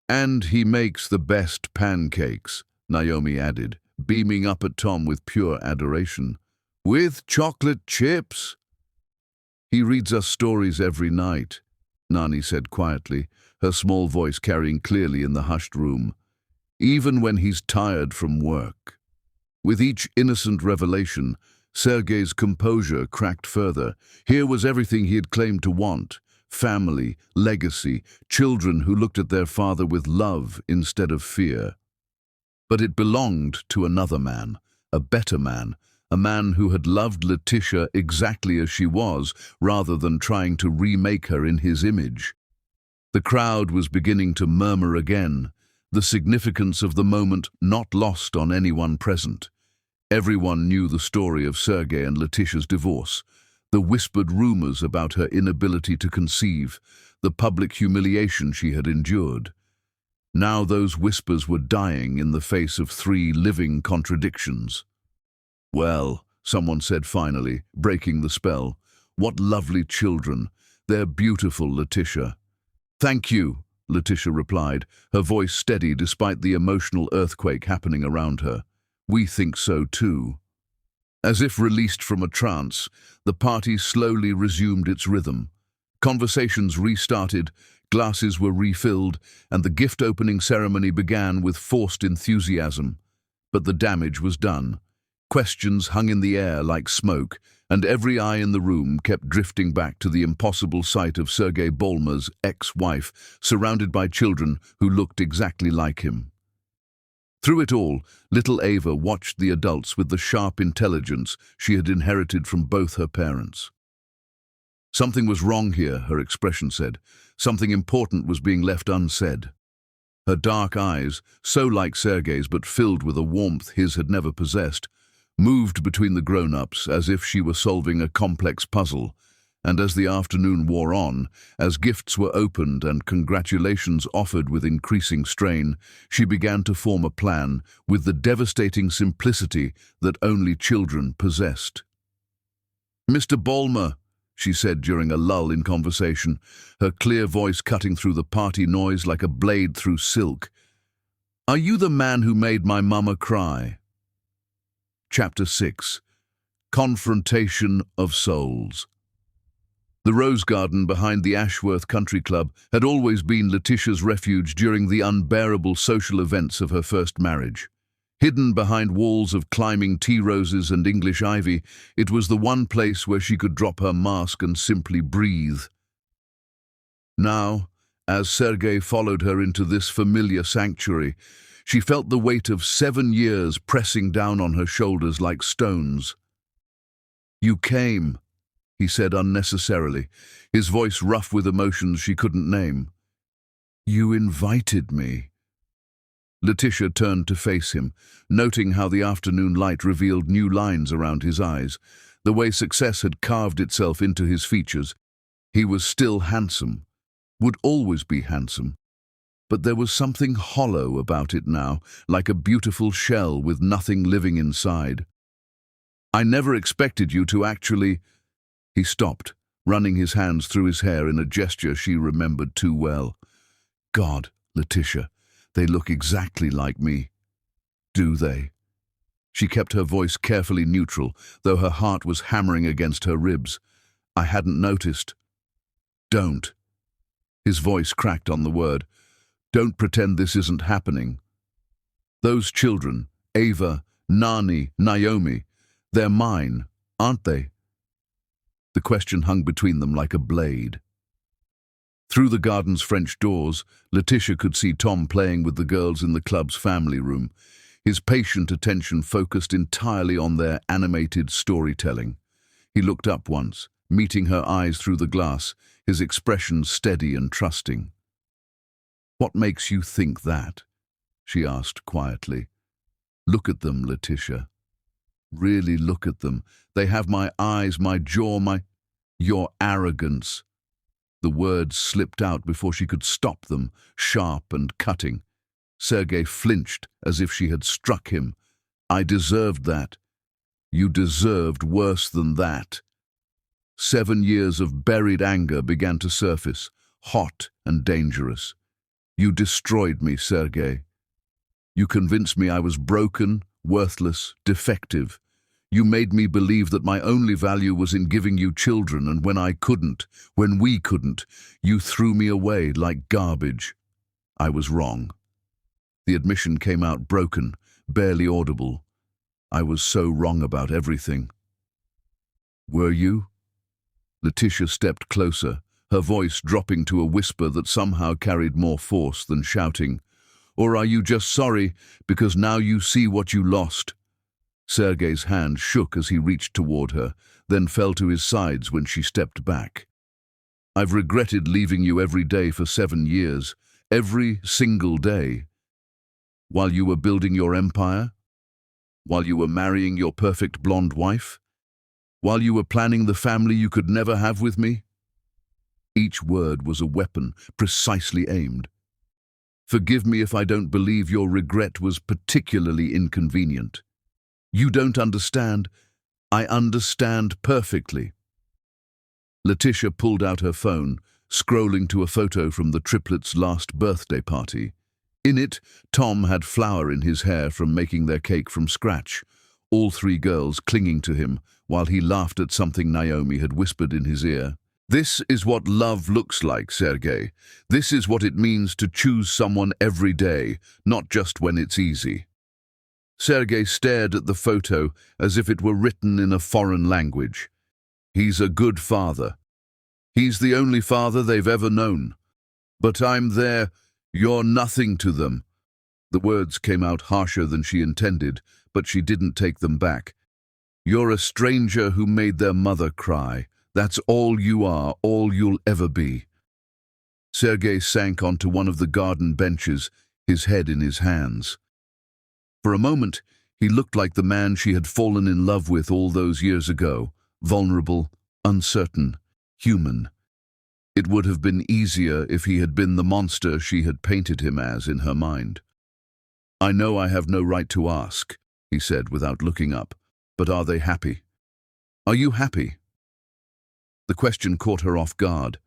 And he makes the best pancakes," Naomi added, beaming up at Tom with pure adoration. "With chocolate chips." "He reads us stories every night," Nani said quietly, her small voice carrying clearly in the hushed room. "Even when he's tired from work." With each innocent revelation, Sergei's composure cracked further. Here was everything he had claimed to want: family, legacy, children who looked at their father with love instead of fear. But it belonged to another man, a better man, a man who had loved Letitia exactly as she was, rather than trying to remake her in his image. The crowd was beginning to murmur again, the significance of the moment not lost on anyone present. Everyone knew the story of Sergei and Letitia's divorce, the whispered rumors about her inability to conceive, the public humiliation she had endured. Now those whispers were dying in the face of 3 living contradictions. "Well," someone said finally, breaking the spell, "what lovely children. They're beautiful, Letitia." "Thank you," Letitia replied, her voice steady despite the emotional earthquake happening around her. "We think so too." As if released from a trance, the party slowly resumed its rhythm. Conversations restarted, glasses were refilled, and the gift-opening ceremony began with forced enthusiasm. But the damage was done. Questions hung in the air like smoke, and every eye in the room kept drifting back to the impossible sight of Sergei Bolmer's ex-wife, surrounded by children who looked exactly like him. Through it all, little Ava watched the adults with the sharp intelligence she had inherited from both her parents. Something was wrong here, her expression said. Something important was being left unsaid. Her dark eyes, so like Sergei's but filled with a warmth his had never possessed, moved between the grown-ups as if she were solving a complex puzzle, and as the afternoon wore on, as gifts were opened and congratulations offered with increasing strain, she began to form a plan with the devastating simplicity that only children possessed. "Mr. Bolmer," she said during a lull in conversation, her clear voice cutting through the party noise like a blade through silk, "are you the man who made my mama cry?" Chapter 6. Confrontation of Souls. The rose garden behind the Ashworth Country Club had always been Letitia's refuge during the unbearable social events of her first marriage. Hidden behind walls of climbing tea roses and English ivy, it was the one place where she could drop her mask and simply breathe. Now, as Sergei followed her into this familiar sanctuary, she felt the weight of 7 years pressing down on her shoulders like stones. "You came," he said unnecessarily, his voice rough with emotions she couldn't name. "You invited me." Letitia turned to face him, noting how the afternoon light revealed new lines around his eyes, the way success had carved itself into his features. He was still handsome, would always be handsome, but there was something hollow about it now, like a beautiful shell with nothing living inside. I never expected you to actually—" He stopped, running his hands through his hair in a gesture she remembered too well. God, Letitia, they look exactly like me. Do they? She kept her voice carefully neutral, though her heart was hammering against her ribs. I hadn't noticed. Don't. His voice cracked on the word. Don't pretend this isn't happening. Those children, Ava, Nani, Naomi, they're mine, aren't they? The question hung between them like a blade. Through the garden's French doors, Letitia could see Tom playing with the girls in the club's family room, his patient attention focused entirely on their animated storytelling. He looked up once, meeting her eyes through the glass, his expression steady and trusting. What makes you think that? She asked quietly. Look at them, Letitia. Really look at them. They have my eyes, my jaw, your arrogance. The words slipped out before she could stop them, sharp and cutting. Sergei flinched as if she had struck him. I deserved that. You deserved worse than that. 7 years of buried anger began to surface, hot and dangerous. You destroyed me, Sergei. You convinced me I was broken, worthless, defective. You made me believe that my only value was in giving you children, and when we couldn't, you threw me away like garbage. I was wrong. The admission came out broken, barely audible. I was so wrong about everything. Were you? Letitia stepped closer, her voice dropping to a whisper that somehow carried more force than shouting. Or are you just sorry because now you see what you lost? Sergei's hand shook as he reached toward her, then fell to his sides when she stepped back. I've regretted leaving you every day for 7 years, every single day. While you were building your empire? While you were marrying your perfect blonde wife? While you were planning the family you could never have with me? Each word was a weapon, precisely aimed. Forgive me if I don't believe your regret was particularly inconvenient. You don't understand. I understand perfectly. Letitia pulled out her phone, scrolling to a photo from the Triplets' last birthday party. In it, Tom had flour in his hair from making their cake from scratch, all 3 girls clinging to him while he laughed at something Naomi had whispered in his ear. This is what love looks like, Sergei. This is what it means to choose someone every day, not just when it's easy. Sergei stared at the photo as if it were written in a foreign language. He's a good father. He's the only father they've ever known. But I'm there. You're nothing to them. The words came out harsher than she intended, but she didn't take them back. You're a stranger who made their mother cry. That's all you are, all you'll ever be. Sergei sank onto one of the garden benches, his head in his hands. For a moment, he looked like the man she had fallen in love with all those years ago, vulnerable, uncertain, human. It would have been easier if he had been the monster she had painted him as in her mind. I know I have no right to ask, he said without looking up, but are they happy? Are you happy? The question caught her off guard.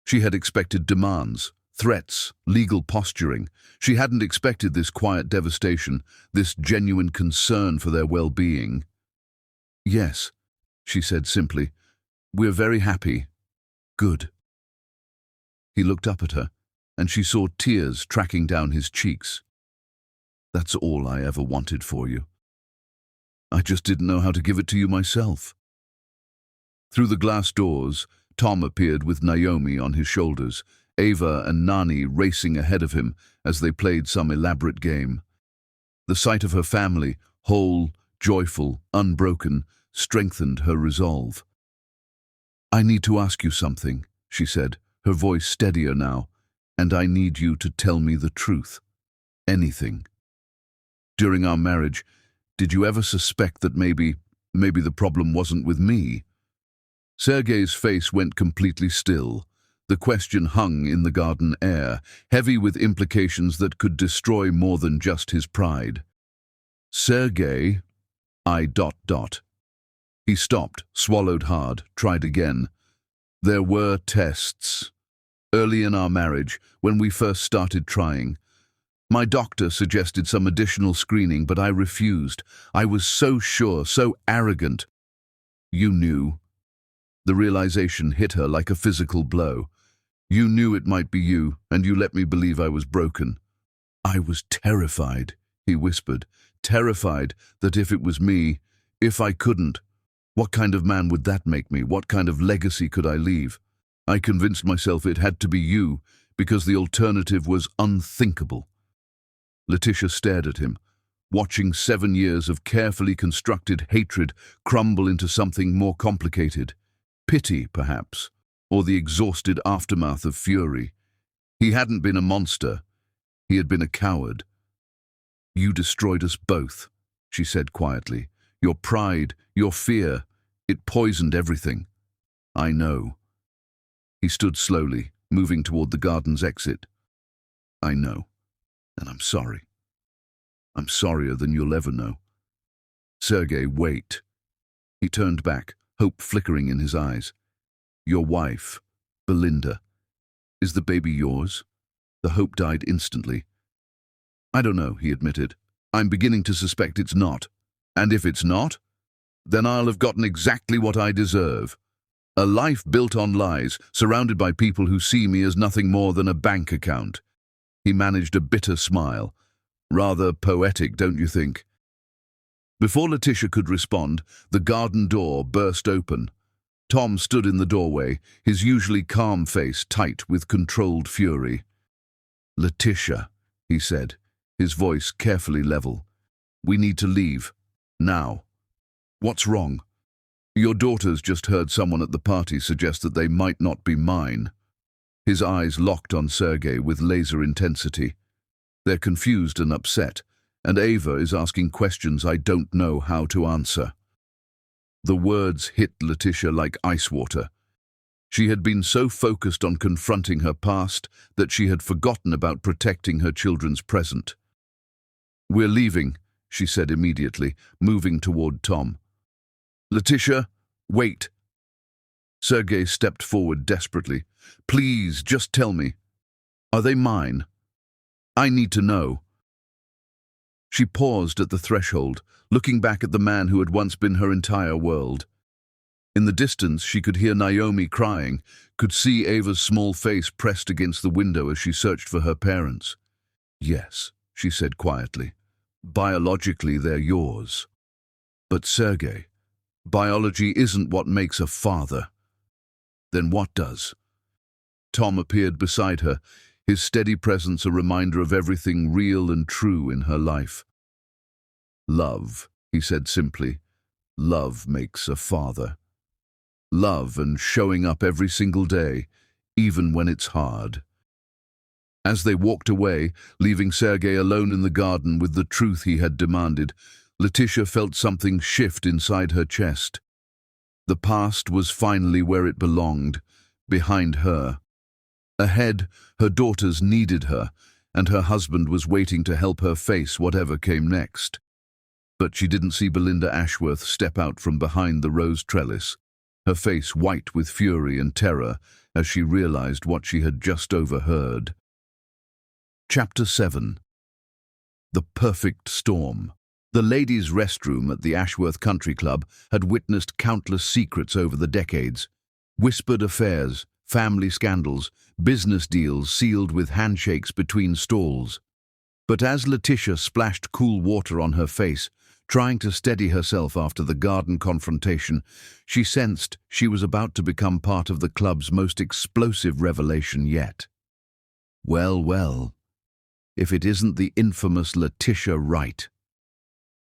She had expected demands, threats, legal posturing. She hadn't expected this quiet devastation, this genuine concern for their well-being. Yes, she said simply. We're very happy. Good. He looked up at her, and she saw tears tracking down his cheeks. That's all I ever wanted for you. I just didn't know how to give it to you myself. Through the glass doors, Tom appeared with Naomi on his shoulders, Ava and Nani racing ahead of him as they played some elaborate game. The sight of her family, whole, joyful, unbroken, strengthened her resolve. I need to ask you something, she said, her voice steadier now, and I need you to tell me the truth. Anything. During our marriage, did you ever suspect that maybe the problem wasn't with me? Sergei's face went completely still. The question hung in the garden air, heavy with implications that could destroy more than just his pride. Sergei, He stopped, swallowed hard, tried again. There were tests. Early in our marriage, when we first started trying, my doctor suggested some additional screening, but I refused. I was so sure, so arrogant. You knew. The realization hit her like a physical blow. You knew it might be you, and you let me believe I was broken. I was terrified, he whispered, terrified that if it was me, if I couldn't, what kind of man would that make me? What kind of legacy could I leave? I convinced myself it had to be you, because the alternative was unthinkable. Letitia stared at him, watching 7 years of carefully constructed hatred crumble into something more complicated. Pity, perhaps, or the exhausted aftermath of fury. He hadn't been a monster. He had been a coward. You destroyed us both, she said quietly. Your pride, your fear, it poisoned everything. I know. He stood slowly, moving toward the garden's exit. I know, and I'm sorry. I'm sorrier than you'll ever know. Sergei, wait. He turned back, hope flickering in his eyes. Your wife, Belinda, is the baby yours? The hope died instantly. I don't know, he admitted. I'm beginning to suspect it's not. And if it's not, then I'll have gotten exactly what I deserve. A life built on lies, surrounded by people who see me as nothing more than a bank account. He managed a bitter smile. Rather poetic, don't you think? Before Letitia could respond, the garden door burst open. Tom stood in the doorway, his usually calm face tight with controlled fury. Letitia, he said, his voice carefully level. We need to leave. Now. What's wrong? Your daughters just heard someone at the party suggest that they might not be mine. His eyes locked on Sergei with laser intensity. They're confused and upset, and Ava is asking questions I don't know how to answer. The words hit Letitia like ice water. She had been so focused on confronting her past that she had forgotten about protecting her children's present. We're leaving, she said immediately, moving toward Tom. Letitia, wait. Sergei stepped forward desperately. Please, just tell me. Are they mine? I need to know. She paused at the threshold, looking back at the man who had once been her entire world. In the distance, she could hear Naomi crying, could see Ava's small face pressed against the window as she searched for her parents. Yes, she said quietly. Biologically, they're yours. But Sergei, biology isn't what makes a father. Then what does? Tom appeared beside her, his steady presence a reminder of everything real and true in her life. Love, he said simply. Love makes a father. Love and showing up every single day, even when it's hard. As they walked away, leaving Sergei alone in the garden with the truth he had demanded, Letitia felt something shift inside her chest. The past was finally where it belonged, behind her. Ahead, her daughters needed her, and her husband was waiting to help her face whatever came next. But she didn't see Belinda Ashworth step out from behind the rose trellis, her face white with fury and terror as she realized what she had just overheard. Chapter 7. The Perfect Storm. The ladies' restroom at the Ashworth Country Club had witnessed countless secrets over the decades. Whispered affairs, family scandals, business deals sealed with handshakes between stalls. But as Letitia splashed cool water on her face, trying to steady herself after the garden confrontation, she sensed she was about to become part of the club's most explosive revelation yet. Well, well, if it isn't the infamous Letitia Wright.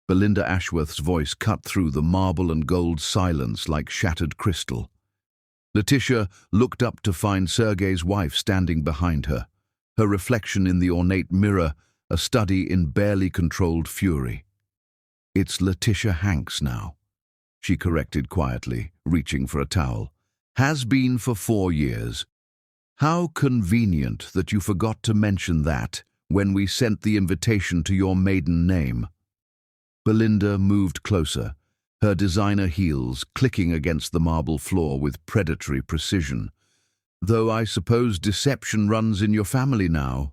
Belinda Ashworth's voice cut through the marble and gold silence like shattered crystal. Letitia looked up to find Sergei's wife standing behind her, her reflection in the ornate mirror a study in barely controlled fury. It's Letitia Hanks now, she corrected quietly, reaching for a towel. Has been for 4 years. How convenient that you forgot to mention that when we sent the invitation to your maiden name. Belinda moved closer, her designer heels clicking against the marble floor with predatory precision. "Though I suppose deception runs in your family now."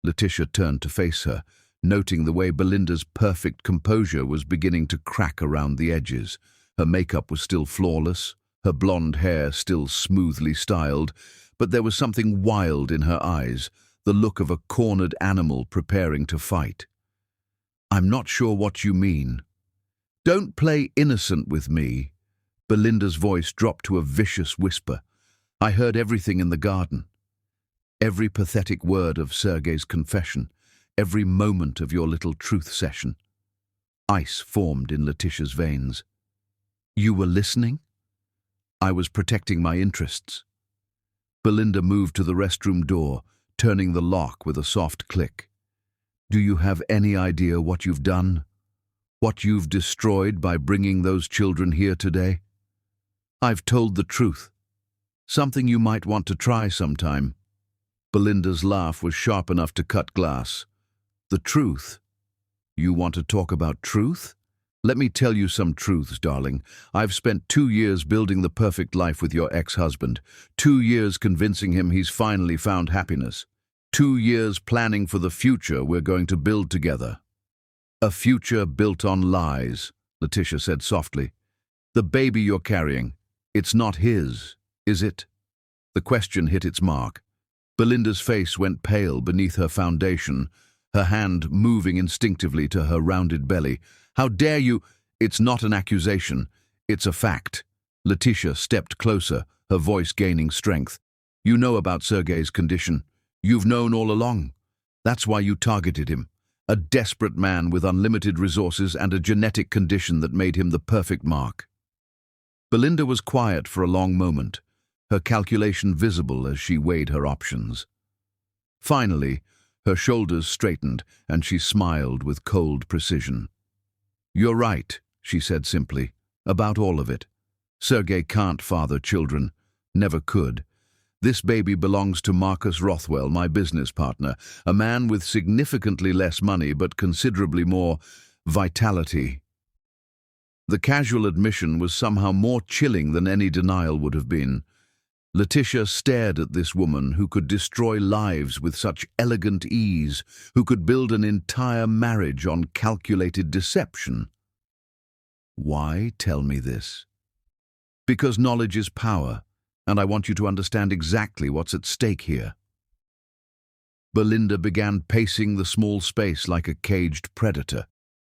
Letitia turned to face her, noting the way Belinda's perfect composure was beginning to crack around the edges. Her makeup was still flawless, her blonde hair still smoothly styled, but there was something wild in her eyes, the look of a cornered animal preparing to fight. "I'm not sure what you mean." "Don't play innocent with me." Belinda's voice dropped to a vicious whisper. "I heard everything in the garden. Every pathetic word of Sergei's confession, every moment of your little truth session." Ice formed in Letitia's veins. "You were listening?" "I was protecting my interests." Belinda moved to the restroom door, turning the lock with a soft click. "Do you have any idea what you've done? What you've destroyed by bringing those children here today?" "I've told the truth. Something you might want to try sometime." Belinda's laugh was sharp enough to cut glass. "The truth? You want to talk about truth? Let me tell you some truths, darling. I've spent 2 years building the perfect life with your ex-husband, 2 years convincing him he's finally found happiness, 2 years planning for the future we're going to build together." "A future built on lies," Letitia said softly. "The baby you're carrying, it's not his, is it?" The question hit its mark. Belinda's face went pale beneath her foundation, her hand moving instinctively to her rounded belly. "How dare you?" "It's not an accusation. It's a fact." Letitia stepped closer, her voice gaining strength. "You know about Sergei's condition. You've known all along. That's why you targeted him. A desperate man with unlimited resources and a genetic condition that made him the perfect mark." Belinda was quiet for a long moment, her calculation visible as she weighed her options. Finally, her shoulders straightened and she smiled with cold precision. "You're right," she said simply, "about all of it. Sergei can't father children, never could. This baby belongs to Marcus Rothwell, my business partner, a man with significantly less money but considerably more vitality." The casual admission was somehow more chilling than any denial would have been. Letitia stared at this woman who could destroy lives with such elegant ease, who could build an entire marriage on calculated deception. "Why tell me this?" "Because knowledge is power, and I want you to understand exactly what's at stake here." Belinda began pacing the small space like a caged predator.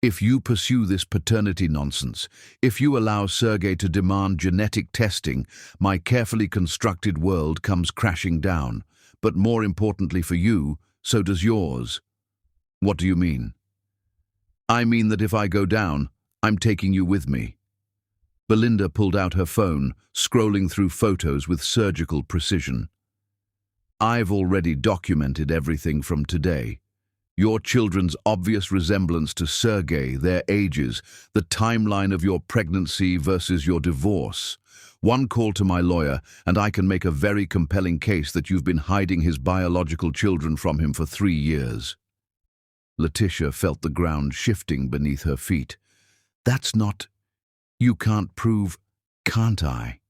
"If you pursue this paternity nonsense, if you allow Sergei to demand genetic testing, my carefully constructed world comes crashing down. But more importantly for you, so does yours." "What do you mean?" "I mean that if I go down, I'm taking you with me." Belinda pulled out her phone, scrolling through photos with surgical precision. "I've already documented everything from today. Your children's obvious resemblance to Sergei, their ages, the timeline of your pregnancy versus your divorce. One call to my lawyer, and I can make a very compelling case that you've been hiding his biological children from him for 3 years. Letitia felt the ground shifting beneath her feet. "That's not... You can't prove... Can't I?"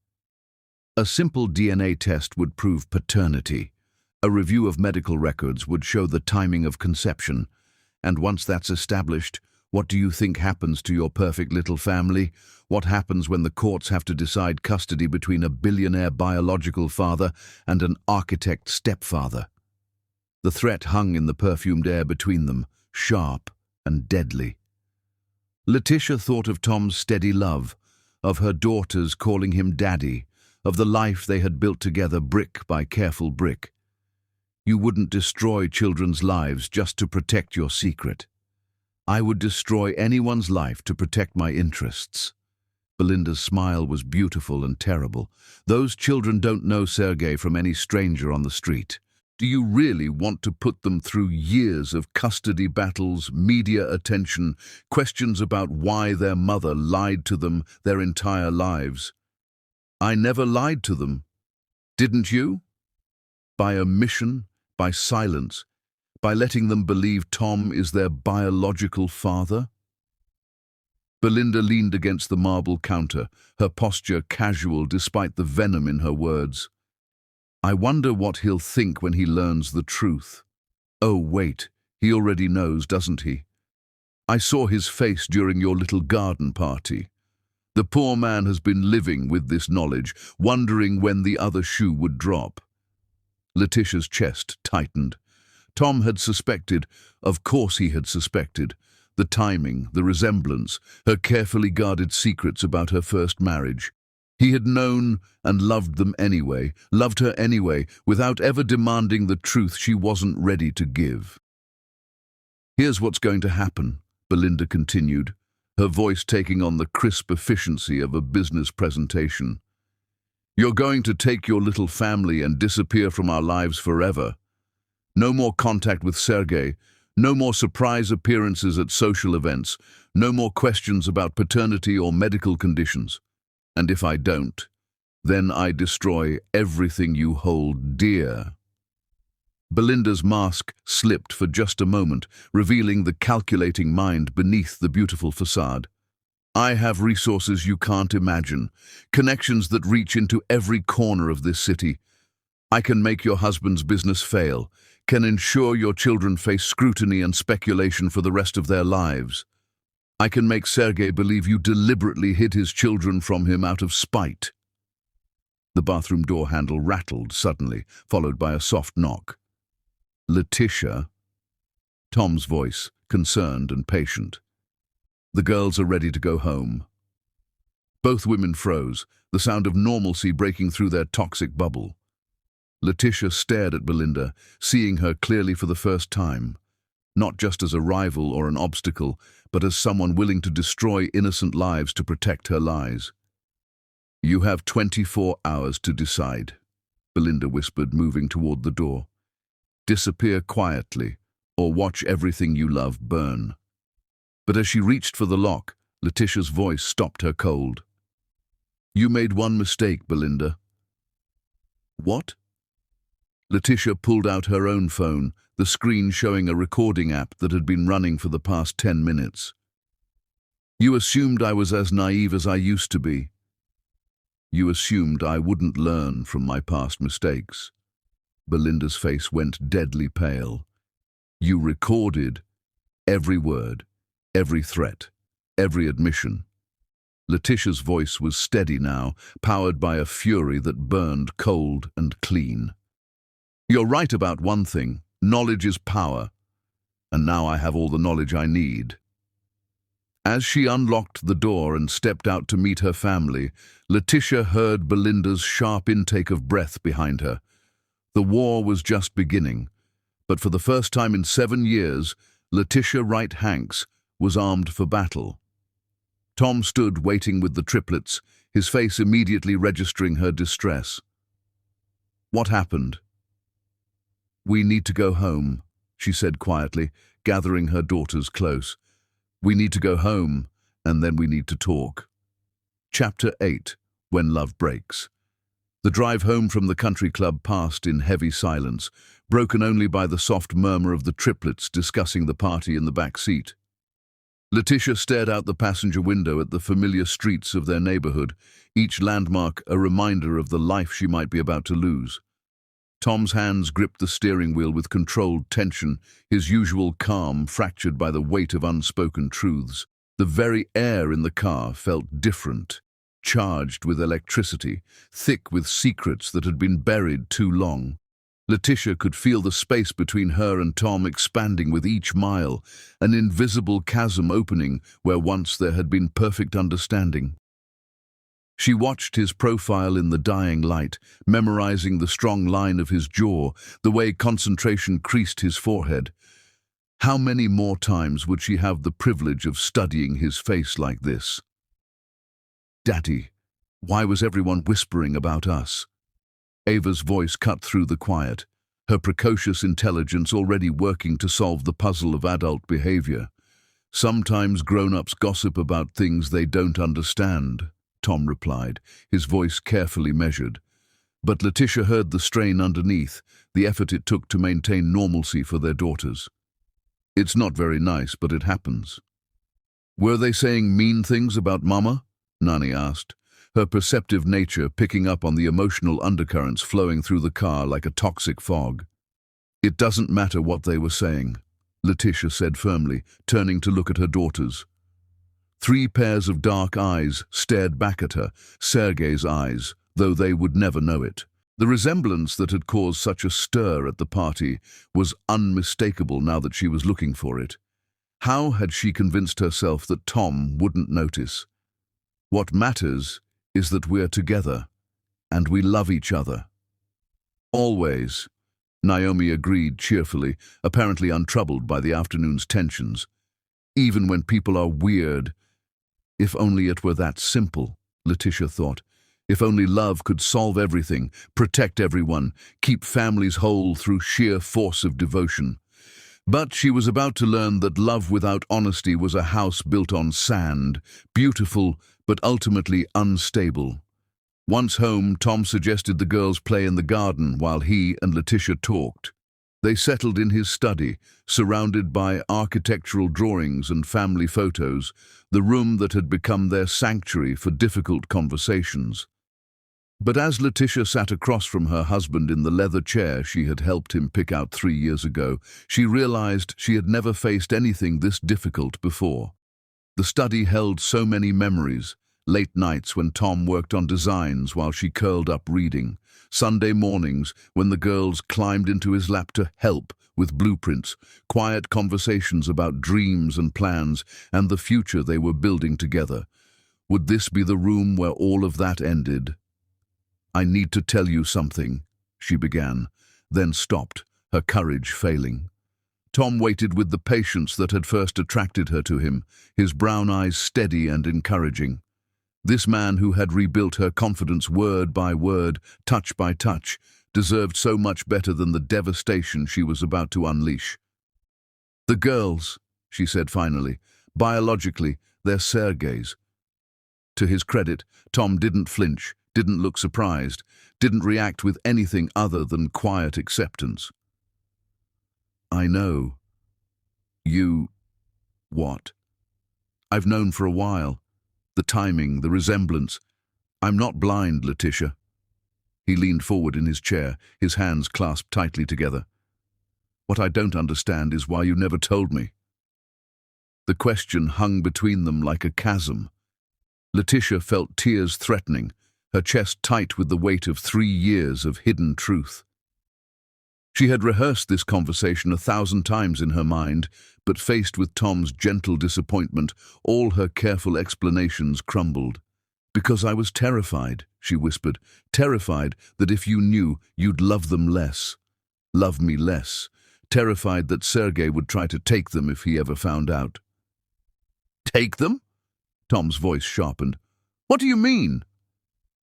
"A simple DNA test would prove paternity. A review of medical records would show the timing of conception. And once that's established, what do you think happens to your perfect little family? What happens when the courts have to decide custody between a billionaire biological father and an architect stepfather?" The threat hung in the perfumed air between them, sharp and deadly. Letitia thought of Tom's steady love, of her daughters calling him daddy, of the life they had built together brick by careful brick. "You wouldn't destroy children's lives just to protect your secret." "I would destroy anyone's life to protect my interests." Belinda's smile was beautiful and terrible. "Those children don't know Sergei from any stranger on the street. Do you really want to put them through years of custody battles, media attention, questions about why their mother lied to them their entire lives?" "I never lied to them. Didn't you?" By omission, by silence, by letting them believe Tom is their biological father? Belinda leaned against the marble counter, her posture casual despite the venom in her words. I wonder what he'll think when he learns the truth. Oh, wait, he already knows, doesn't he? I saw his face during your little garden party. The poor man has been living with this knowledge, wondering when the other shoe would drop. Letitia's chest tightened. Tom had suspected, of course he had suspected, the timing, the resemblance, her carefully guarded secrets about her first marriage. He had known and loved them anyway, loved her anyway, without ever demanding the truth she wasn't ready to give. Here's what's going to happen, Belinda continued, her voice taking on the crisp efficiency of a business presentation. You're going to take your little family and disappear from our lives forever. No more contact with Sergei, no more surprise appearances at social events, no more questions about paternity or medical conditions. And if I don't, then I destroy everything you hold dear. Belinda's mask slipped for just a moment, revealing the calculating mind beneath the beautiful facade. I have resources you can't imagine, connections that reach into every corner of this city. I can make your husband's business fail, can ensure your children face scrutiny and speculation for the rest of their lives. I can make Sergei believe you deliberately hid his children from him out of spite. The bathroom door handle rattled suddenly, followed by a soft knock. Letitia? Tom's voice, concerned and patient. The girls are ready to go home. Both women froze, the sound of normalcy breaking through their toxic bubble. Letitia stared at Belinda, seeing her clearly for the first time, not just as a rival or an obstacle, but as someone willing to destroy innocent lives to protect her lies. You have 24 hours to decide, Belinda whispered, moving toward the door. Disappear quietly, or watch everything you love burn. But as she reached for the lock, Letitia's voice stopped her cold. You made one mistake, Belinda. What? Letitia pulled out her own phone, the screen showing a recording app that had been running for the past 10 minutes. You assumed I was as naive as I used to be. You assumed I wouldn't learn from my past mistakes. Belinda's face went deadly pale. You recorded every word, every threat, every admission. Letitia's voice was steady now, powered by a fury that burned cold and clean. You're right about one thing. Knowledge is power. And now I have all the knowledge I need. As she unlocked the door and stepped out to meet her family, Letitia heard Belinda's sharp intake of breath behind her. The war was just beginning, but for the first time in 7 years, Letitia Wright Hanks was armed for battle. Tom stood waiting with the triplets, his face immediately registering her distress. What happened? We need to go home, she said quietly, gathering her daughters close. We need to go home, and then we need to talk. Chapter 8, When Love Breaks. The drive home from the country club passed in heavy silence, broken only by the soft murmur of the triplets discussing the party in the back seat. Letitia stared out the passenger window at the familiar streets of their neighborhood, each landmark a reminder of the life she might be about to lose. Tom's hands gripped the steering wheel with controlled tension, his usual calm fractured by the weight of unspoken truths. The very air in the car felt different, charged with electricity, thick with secrets that had been buried too long. Letitia could feel the space between her and Tom expanding with each mile, an invisible chasm opening where once there had been perfect understanding. She watched his profile in the dying light, memorizing the strong line of his jaw, the way concentration creased his forehead. How many more times would she have the privilege of studying his face like this? Daddy, why was everyone whispering about us? Ava's voice cut through the quiet, her precocious intelligence already working to solve the puzzle of adult behavior. Sometimes grown-ups gossip about things they don't understand, Tom replied, his voice carefully measured. But Letitia heard the strain underneath, the effort it took to maintain normalcy for their daughters. It's not very nice, but it happens. Were they saying mean things about Mama? Nani asked, her perceptive nature picking up on the emotional undercurrents flowing through the car like a toxic fog. It doesn't matter what they were saying, Letitia said firmly, turning to look at her daughters. 3 pairs of dark eyes stared back at her, Sergei's eyes, though they would never know it. The resemblance that had caused such a stir at the party was unmistakable now that she was looking for it. How had she convinced herself that Tom wouldn't notice? What matters is that we're together, and we love each other. Always, Naomi agreed cheerfully, apparently untroubled by the afternoon's tensions. Even when people are weird. If only it were that simple, Letitia thought. If only love could solve everything, protect everyone, keep families whole through sheer force of devotion. But she was about to learn that love without honesty was a house built on sand, beautiful but ultimately unstable. Once home, Tom suggested the girls play in the garden while he and Letitia talked. They settled in his study, surrounded by architectural drawings and family photos, the room that had become their sanctuary for difficult conversations. But as Letitia sat across from her husband in the leather chair she had helped him pick out 3 years ago, she realized she had never faced anything this difficult before. The study held so many memories: late nights when Tom worked on designs while she curled up reading, Sunday mornings when the girls climbed into his lap to help with blueprints, quiet conversations about dreams and plans and the future they were building together. Would this be the room where all of that ended? "I need to tell you something," she began, then stopped, her courage failing. Tom waited with the patience that had first attracted her to him, his brown eyes steady and encouraging. This man who had rebuilt her confidence word by word, touch by touch, deserved so much better than the devastation she was about to unleash. "The girls," she said finally, "biologically, they're Sergei's." To his credit, Tom didn't flinch, didn't look surprised, didn't react with anything other than quiet acceptance. "I know. You... what? I've known for a while. The timing, the resemblance. I'm not blind, Letitia." He leaned forward in his chair, his hands clasped tightly together. "What I don't understand is why you never told me." The question hung between them like a chasm. Letitia felt tears threatening, her chest tight with the weight of 3 years of hidden truth. She had rehearsed this conversation 1,000 times in her mind, but faced with Tom's gentle disappointment, all her careful explanations crumbled. "Because I was terrified," she whispered, "terrified that if you knew, you'd love them less. Love me less. Terrified that Sergei would try to take them if he ever found out." "Take them?" Tom's voice sharpened. "What do you mean?"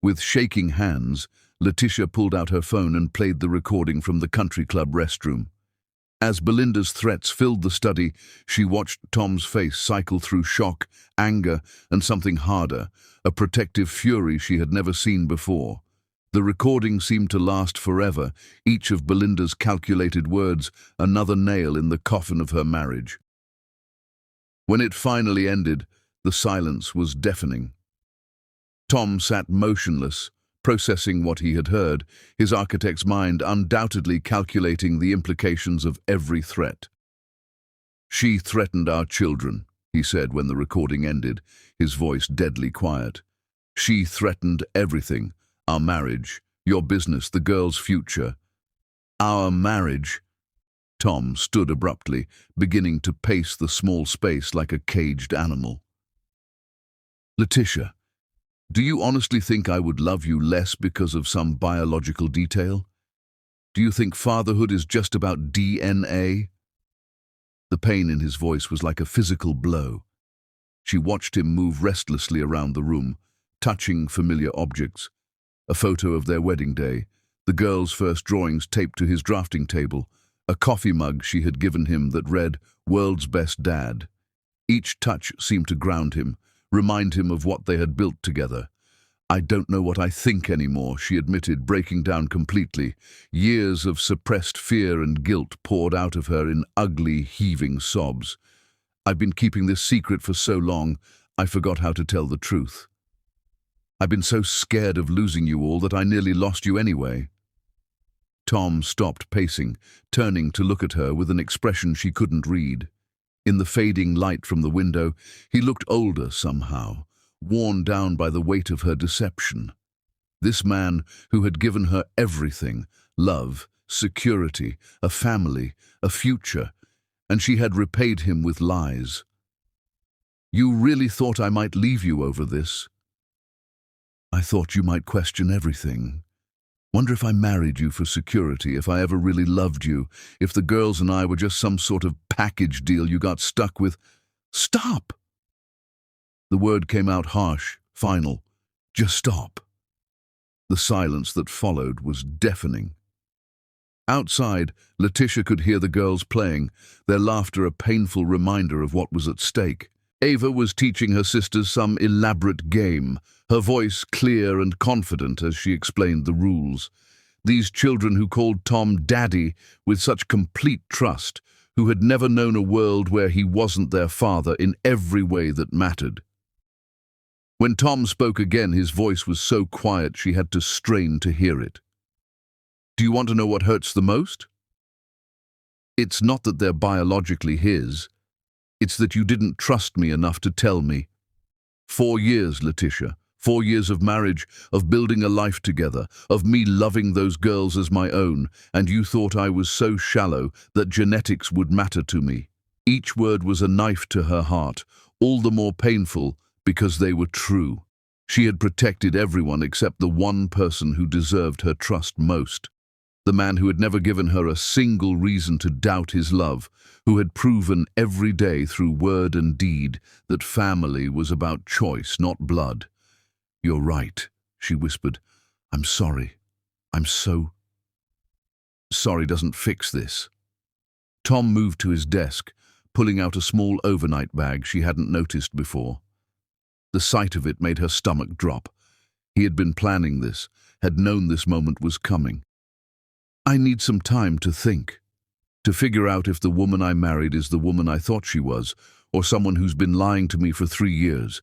With shaking hands, Letitia pulled out her phone and played the recording from the country club restroom. As Belinda's threats filled the study, she watched Tom's face cycle through shock, anger, and something harder, a protective fury she had never seen before. The recording seemed to last forever, each of Belinda's calculated words another nail in the coffin of her marriage. When it finally ended, the silence was deafening. Tom sat motionless, processing what he had heard, his architect's mind undoubtedly calculating the implications of every threat. "She threatened our children," he said when the recording ended, his voice deadly quiet. "She threatened everything, our marriage, your business, the girl's future." "Our marriage?" Tom stood abruptly, beginning to pace the small space like a caged animal. "Letitia, do you honestly think I would love you less because of some biological detail? Do you think fatherhood is just about DNA?" The pain in his voice was like a physical blow. She watched him move restlessly around the room, touching familiar objects. A photo of their wedding day, the girl's first drawings taped to his drafting table, a coffee mug she had given him that read, "World's Best Dad." Each touch seemed to ground him, remind him of what they had built together. "I don't know what I think anymore," she admitted, breaking down completely. Years of suppressed fear and guilt poured out of her in ugly, heaving sobs. I've been keeping this secret for so long, I forgot how to tell the truth. I've been so scared of losing you all that I nearly lost you anyway." Tom stopped pacing, turning to look at her with an expression she couldn't read. In the fading light from the window, he looked older somehow, worn down by the weight of her deception. This man who had given her everything, love, security, a family, a future, and she had repaid him with lies. "You really thought I might leave you over this?" "I thought you might question everything. Wonder if I married you for security, if I ever really loved you, if the girls and I were just some sort of package deal you got stuck with." "Stop!" The word came out harsh, final. Just stop. The silence that followed was deafening. Outside, Letitia could hear the girls playing, their laughter a painful reminder of what was at stake. Ava was teaching her sisters some elaborate game, her voice clear and confident as she explained the rules. These children who called Tom Daddy with such complete trust, who had never known a world where he wasn't their father in every way that mattered. When Tom spoke again, his voice was so quiet she had to strain to hear it. "Do you want to know what hurts the most? It's not that they're biologically his. It's that you didn't trust me enough to tell me. 4 years, Letitia. 4 years of marriage, of building a life together, of me loving those girls as my own, and you thought I was so shallow that genetics would matter to me." Each word was a knife to her heart, all the more painful because they were true. She had protected everyone except the one person who deserved her trust most. The man who had never given her a single reason to doubt his love, who had proven every day through word and deed that family was about choice, not blood. "You're right," she whispered. "I'm sorry. I'm so sorry doesn't fix this." Tom moved to his desk, pulling out a small overnight bag she hadn't noticed before. The sight of it made her stomach drop. He had been planning this, had known this moment was coming. "I need some time to think, to figure out if the woman I married is the woman I thought she was, or someone who's been lying to me for 3 years.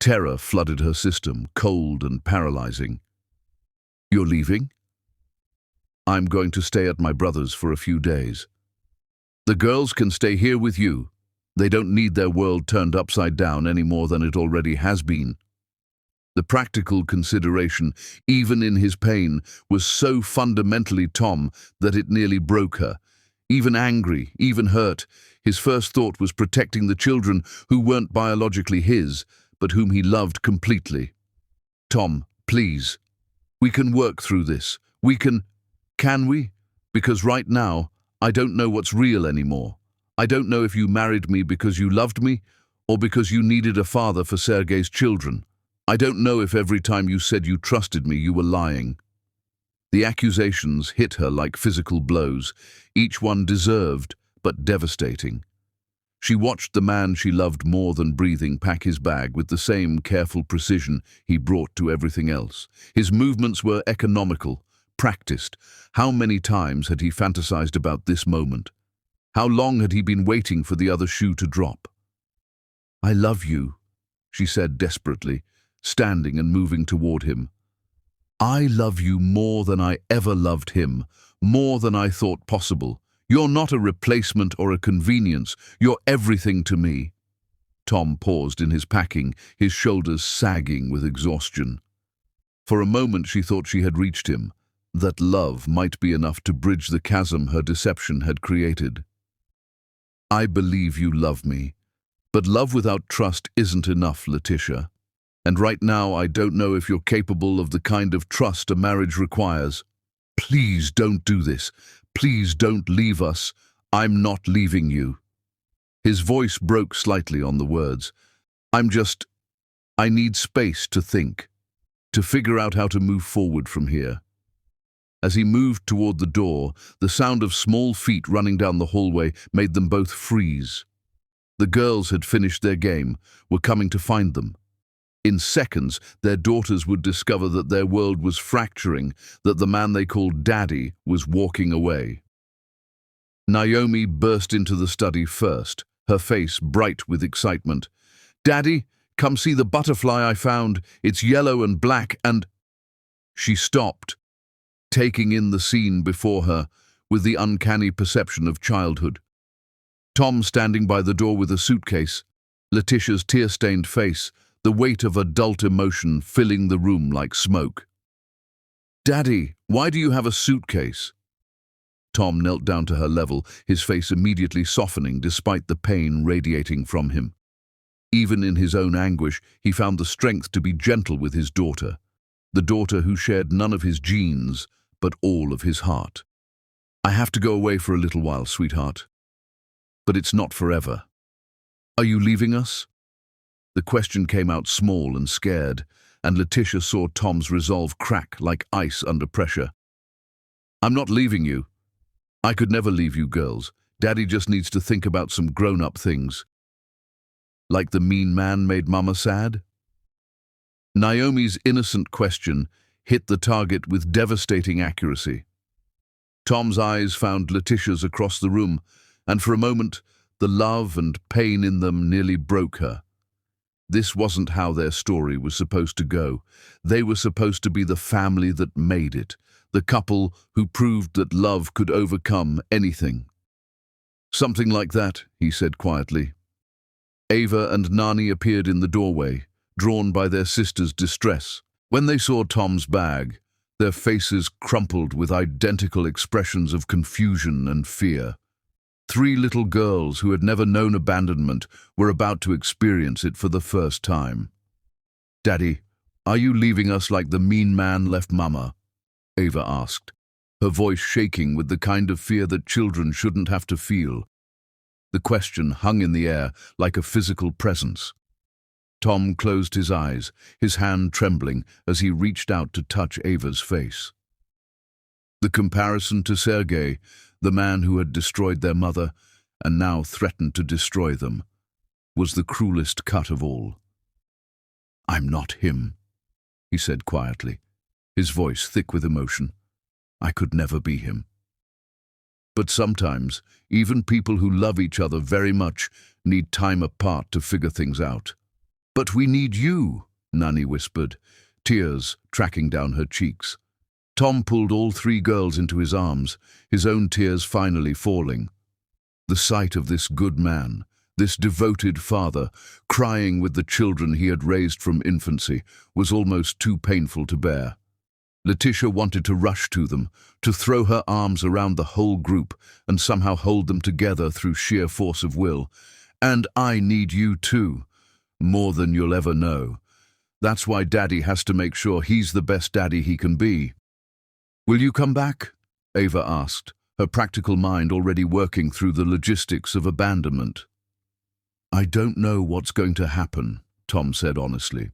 Terror flooded her system, cold and paralyzing. "You're leaving?" "I'm going to stay at my brother's for a few days." "The girls can stay here with you. They don't need their world turned upside down any more than it already has been." The practical consideration, even in his pain, was so fundamentally Tom that it nearly broke her. Even angry, even hurt, his first thought was protecting the children who weren't biologically his, but whom he loved completely. "Tom, please. We can work through this. Can we? Because right now, I don't know what's real anymore. I don't know if you married me because you loved me, or because you needed a father for Sergei's children. I don't know if every time you said you trusted me, you were lying." The accusations hit her like physical blows, each one deserved, but devastating. She watched the man she loved more than breathing pack his bag with the same careful precision he brought to everything else. His movements were economical, practiced. How many times had he fantasized about this moment? How long had he been waiting for the other shoe to drop? "I love you," she said desperately, standing and moving toward him. "I love you more than I ever loved him, more than I thought possible. You're not a replacement or a convenience. You're everything to me." Tom paused in his packing, his shoulders sagging with exhaustion. For a moment she thought she had reached him, that love might be enough to bridge the chasm her deception had created. "I believe you love me, but love without trust isn't enough, Letitia. And right now I don't know if you're capable of the kind of trust a marriage requires. Please don't do this. Please don't leave us. I'm not leaving you." His voice broke slightly on the words. I need space to think, to figure out how to move forward from here." As he moved toward the door, the sound of small feet running down the hallway made them both freeze. The girls had finished their game, were coming to find them. In seconds, their daughters would discover that their world was fracturing, that the man they called Daddy was walking away. Naomi burst into the study first, her face bright with excitement. "Daddy, come see the butterfly I found. It's yellow and black and—" She stopped, taking in the scene before her with the uncanny perception of childhood. Tom standing by the door with a suitcase, Letitia's tear-stained face, the weight of adult emotion filling the room like smoke. "Daddy, why do you have a suitcase?" Tom knelt down to her level, his face immediately softening despite the pain radiating from him. Even in his own anguish, he found the strength to be gentle with his daughter, the daughter who shared none of his genes, but all of his heart. "I have to go away for a little while, sweetheart. But it's not forever. Are you leaving us?" The question came out small and scared, and Letitia saw Tom's resolve crack like ice under pressure. "I'm not leaving you. I could never leave you girls. Daddy just needs to think about some grown-up things." Like the mean man made Mama sad? Naomi's innocent question hit the target with devastating accuracy. Tom's eyes found Letitia's across the room, and for a moment, the love and pain in them nearly broke her. This wasn't how their story was supposed to go. They were supposed to be the family that made it, the couple who proved that love could overcome anything. "Something like that," he said quietly. Ava and Nani appeared in the doorway, drawn by their sister's distress. When they saw Tom's bag, their faces crumpled with identical expressions of confusion and fear. 3 little girls who had never known abandonment were about to experience it for the first time. "Daddy, are you leaving us like the mean man left Mama?" Ava asked, her voice shaking with the kind of fear that children shouldn't have to feel. The question hung in the air like a physical presence. Tom closed his eyes, his hand trembling as he reached out to touch Ava's face. The comparison to Sergei, the man who had destroyed their mother and now threatened to destroy them, was the cruelest cut of all. "I'm not him," he said quietly, his voice thick with emotion. "I could never be him." But sometimes, even people who love each other very much need time apart to figure things out. "But we need you," Nani whispered, tears tracking down her cheeks. Tom pulled all 3 girls into his arms, his own tears finally falling. The sight of this good man, this devoted father, crying with the children he had raised from infancy, was almost too painful to bear. Letitia wanted to rush to them, to throw her arms around the whole group and somehow hold them together through sheer force of will. "And I need you too, more than you'll ever know. That's why Daddy has to make sure he's the best daddy he can be." "Will you come back?" Ava asked, her practical mind already working through the logistics of abandonment. "I don't know what's going to happen," Tom said honestly,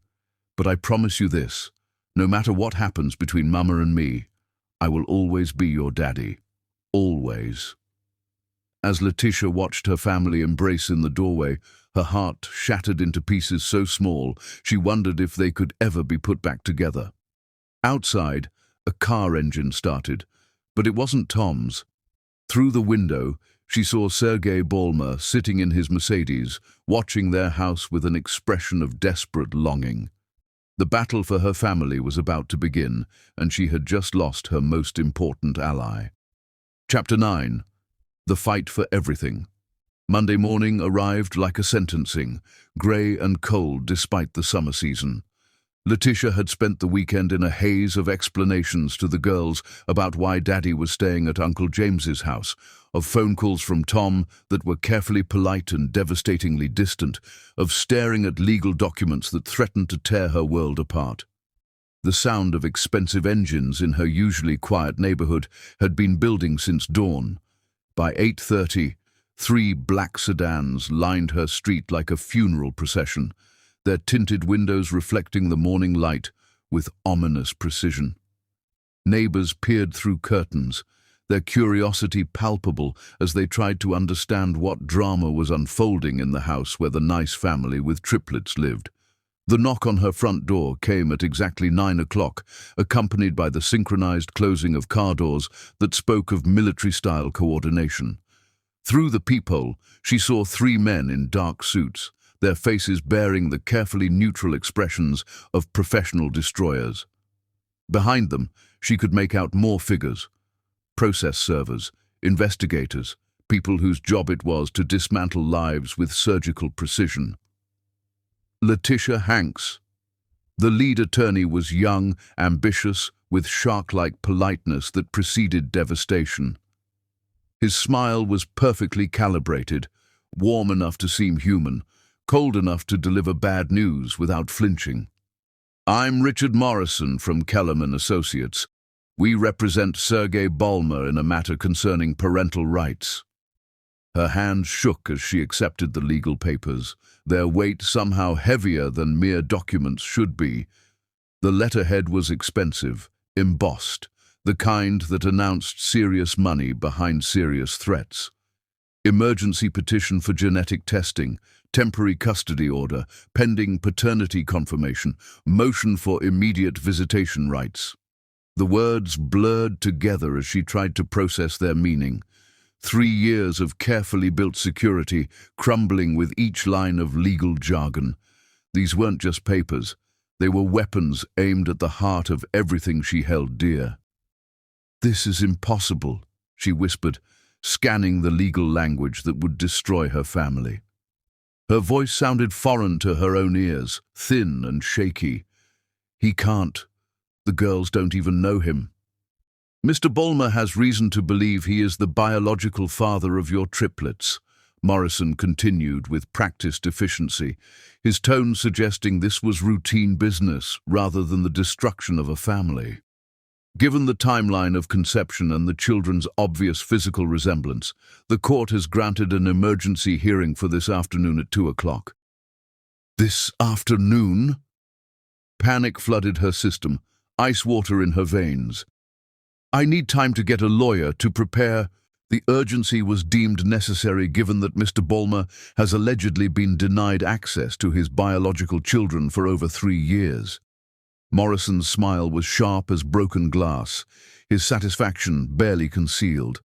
"but I promise you this. No matter what happens between Mama and me, I will always be your daddy. Always." As Letitia watched her family embrace in the doorway, her heart shattered into pieces so small she wondered if they could ever be put back together. Outside, a car engine started, but it wasn't Tom's. Through the window, she saw Sergei Balmer sitting in his Mercedes, watching their house with an expression of desperate longing. The battle for her family was about to begin, and she had just lost her most important ally. Chapter 9. The Fight for Everything. Monday morning arrived like a sentencing, grey and cold despite the summer season. Letitia had spent the weekend in a haze of explanations to the girls about why Daddy was staying at Uncle James's house, of phone calls from Tom that were carefully polite and devastatingly distant, of staring at legal documents that threatened to tear her world apart. The sound of expensive engines in her usually quiet neighborhood had been building since dawn. By 8:30, 3 black sedans lined her street like a funeral procession, their tinted windows reflecting the morning light with ominous precision. Neighbors peered through curtains, their curiosity palpable as they tried to understand what drama was unfolding in the house where the nice family with triplets lived. The knock on her front door came at exactly 9 o'clock, accompanied by the synchronized closing of car doors that spoke of military-style coordination. Through the peephole, she saw three men in dark suits, their faces bearing the carefully neutral expressions of professional destroyers. Behind them, she could make out more figures: process servers, investigators, people whose job it was to dismantle lives with surgical precision. Letitia Hanks. The lead attorney was young, ambitious, with shark-like politeness that preceded devastation. His smile was perfectly calibrated, warm enough to seem human, cold enough to deliver bad news without flinching. "I'm Richard Morrison from Kellerman Associates. We represent Sergei Bulmer in a matter concerning parental rights." Her hand shook as she accepted the legal papers, their weight somehow heavier than mere documents should be. The letterhead was expensive, embossed, the kind that announced serious money behind serious threats. Emergency petition for genetic testing, temporary custody order, pending paternity confirmation, motion for immediate visitation rights. The words blurred together as she tried to process their meaning. 3 years of carefully built security, crumbling with each line of legal jargon. These weren't just papers. They were weapons aimed at the heart of everything she held dear. "This is impossible," she whispered, scanning the legal language that would destroy her family. Her voice sounded foreign to her own ears, thin and shaky. "He can't. The girls don't even know him. Mr. Bulmer has reason to believe he is the biological father of your triplets," Morrison continued with practiced efficiency, his tone suggesting this was routine business rather than the destruction of a family. "Given the timeline of conception and the children's obvious physical resemblance, the court has granted an emergency hearing for this afternoon at 2 o'clock. "This afternoon?" Panic flooded her system, ice water in her veins. "I need time to get a lawyer to prepare." The urgency was deemed necessary given that Mr. Bulmer has allegedly been denied access to his biological children for over 3 years. Morrison's smile was sharp as broken glass, his satisfaction barely concealed.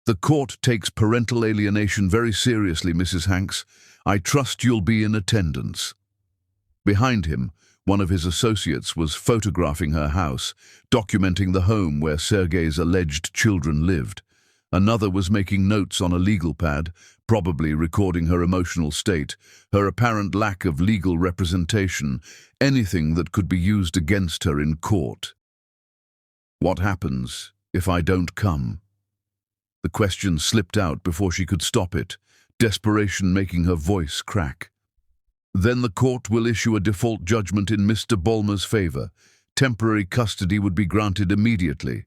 "The court takes parental alienation very seriously, Mrs. Hanks. I trust you'll be in attendance." Behind him, one of his associates was photographing her house, documenting the home where Sergei's alleged children lived. Another was making notes on a legal pad, probably recording her emotional state, her apparent lack of legal representation, anything that could be used against her in court. "What happens if I don't come?" The question slipped out before she could stop it, desperation making her voice crack. "Then the court will issue a default judgment in Mr. Bulmer's favor. Temporary custody would be granted immediately."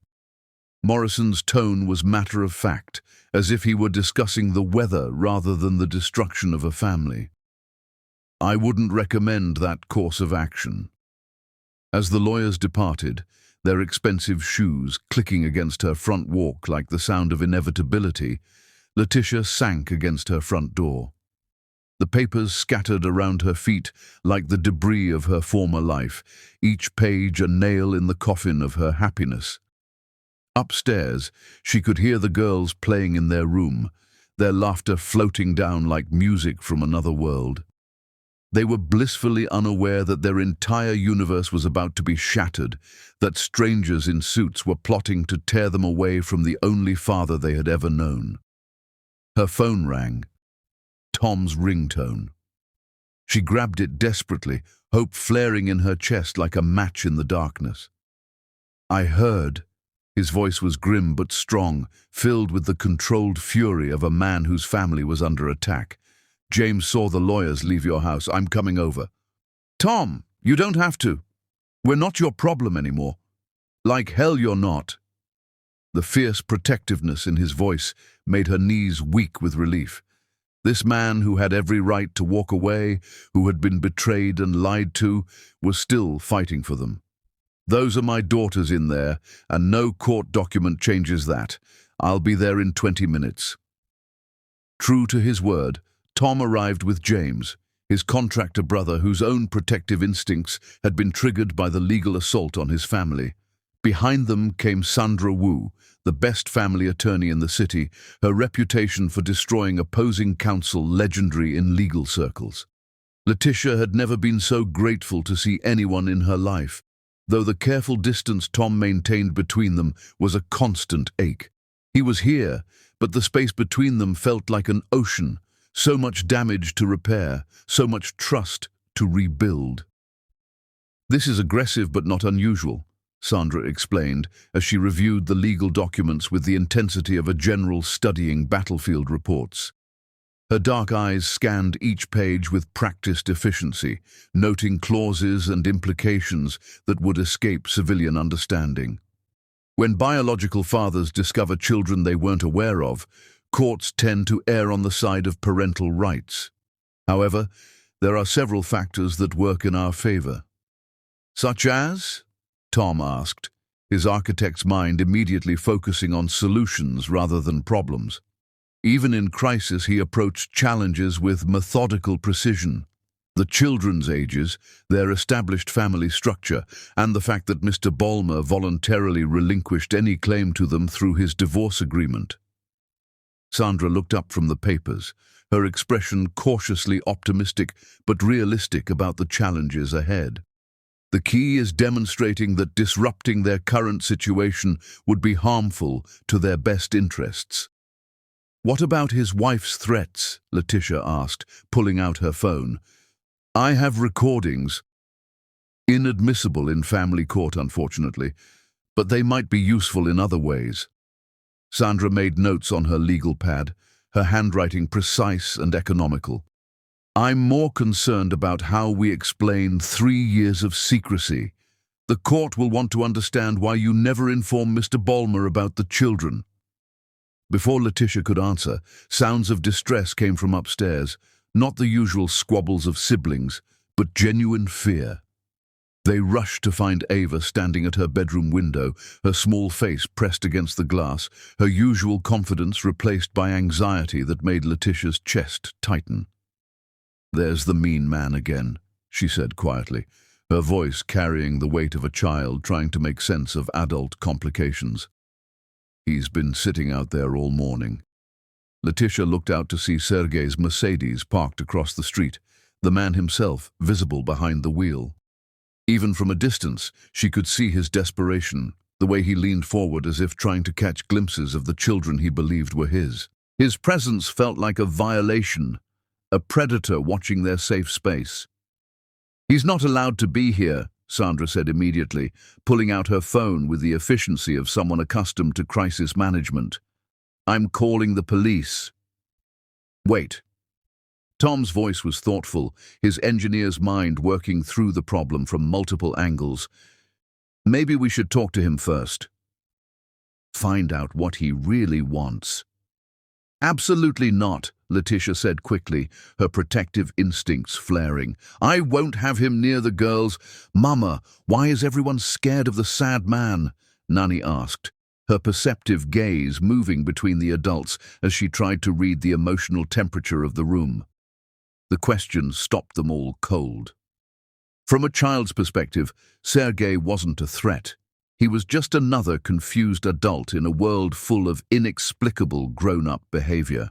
Morrison's tone was matter-of-fact, as if he were discussing the weather rather than the destruction of a family. "I wouldn't recommend that course of action." As the lawyers departed, their expensive shoes clicking against her front walk like the sound of inevitability, Letitia sank against her front door. The papers scattered around her feet like the debris of her former life, each page a nail in the coffin of her happiness. Upstairs, she could hear the girls playing in their room, their laughter floating down like music from another world. They were blissfully unaware that their entire universe was about to be shattered, that strangers in suits were plotting to tear them away from the only father they had ever known. Her phone rang. Tom's ringtone. She grabbed it desperately, hope flaring in her chest like a match in the darkness. "I heard." His voice was grim but strong, filled with the controlled fury of a man whose family was under attack. "James saw the lawyers leave your house. I'm coming over." "Tom, you don't have to. We're not your problem anymore." "Like hell you're not." The fierce protectiveness in his voice made her knees weak with relief. This man who had every right to walk away, who had been betrayed and lied to, was still fighting for them. "Those are my daughters in there, and no court document changes that. I'll be there in 20 minutes. True to his word, Tom arrived with James, his contractor brother whose own protective instincts had been triggered by the legal assault on his family. Behind them came Sandra Wu, the best family attorney in the city, her reputation for destroying opposing counsel legendary in legal circles. Letitia had never been so grateful to see anyone in her life, though the careful distance Tom maintained between them was a constant ache. He was here, but the space between them felt like an ocean, so much damage to repair, so much trust to rebuild. "This is aggressive but not unusual," Sandra explained as she reviewed the legal documents with the intensity of a general studying battlefield reports. Her dark eyes scanned each page with practiced efficiency, noting clauses and implications that would escape civilian understanding. When biological fathers discover children they weren't aware of, courts tend to err on the side of parental rights. However, there are several factors that work in our favor. "Such as?" Tom asked, his architect's mind immediately focusing on solutions rather than problems. Even in crisis, he approached challenges with methodical precision. The children's ages, their established family structure, and the fact that Mr. Ballmer voluntarily relinquished any claim to them through his divorce agreement. Sandra looked up from the papers, her expression cautiously optimistic but realistic about the challenges ahead. The key is demonstrating that disrupting their current situation would be harmful to their best interests. "What about his wife's threats?" Letitia asked, pulling out her phone. "I have recordings. Inadmissible in family court, unfortunately, but they might be useful in other ways." Sandra made notes on her legal pad, her handwriting precise and economical. "I'm more concerned about how we explain 3 years of secrecy. The court will want to understand why you never informed Mr. Ballmer about the children." Before Letitia could answer, sounds of distress came from upstairs, not the usual squabbles of siblings, but genuine fear. They rushed to find Ava standing at her bedroom window, her small face pressed against the glass, her usual confidence replaced by anxiety that made Letitia's chest tighten. "There's the mean man again," she said quietly, her voice carrying the weight of a child trying to make sense of adult complications. "He's been sitting out there all morning." Letitia looked out to see Sergei's Mercedes parked across the street, the man himself visible behind the wheel. Even from a distance, she could see his desperation, the way he leaned forward as if trying to catch glimpses of the children he believed were his. His presence felt like a violation, a predator watching their safe space. "He's not allowed to be here," Sandra said immediately, pulling out her phone with the efficiency of someone accustomed to crisis management. "I'm calling the police." "Wait." Tom's voice was thoughtful, his engineer's mind working through the problem from multiple angles. "Maybe we should talk to him first. Find out what he really wants." "Absolutely not," Letitia said quickly, her protective instincts flaring. "I won't have him near the girls." "Mama, why is everyone scared of the sad man?" Nani asked, her perceptive gaze moving between the adults as she tried to read the emotional temperature of the room. The question stopped them all cold. From a child's perspective, Sergei wasn't a threat. He was just another confused adult in a world full of inexplicable grown-up behavior.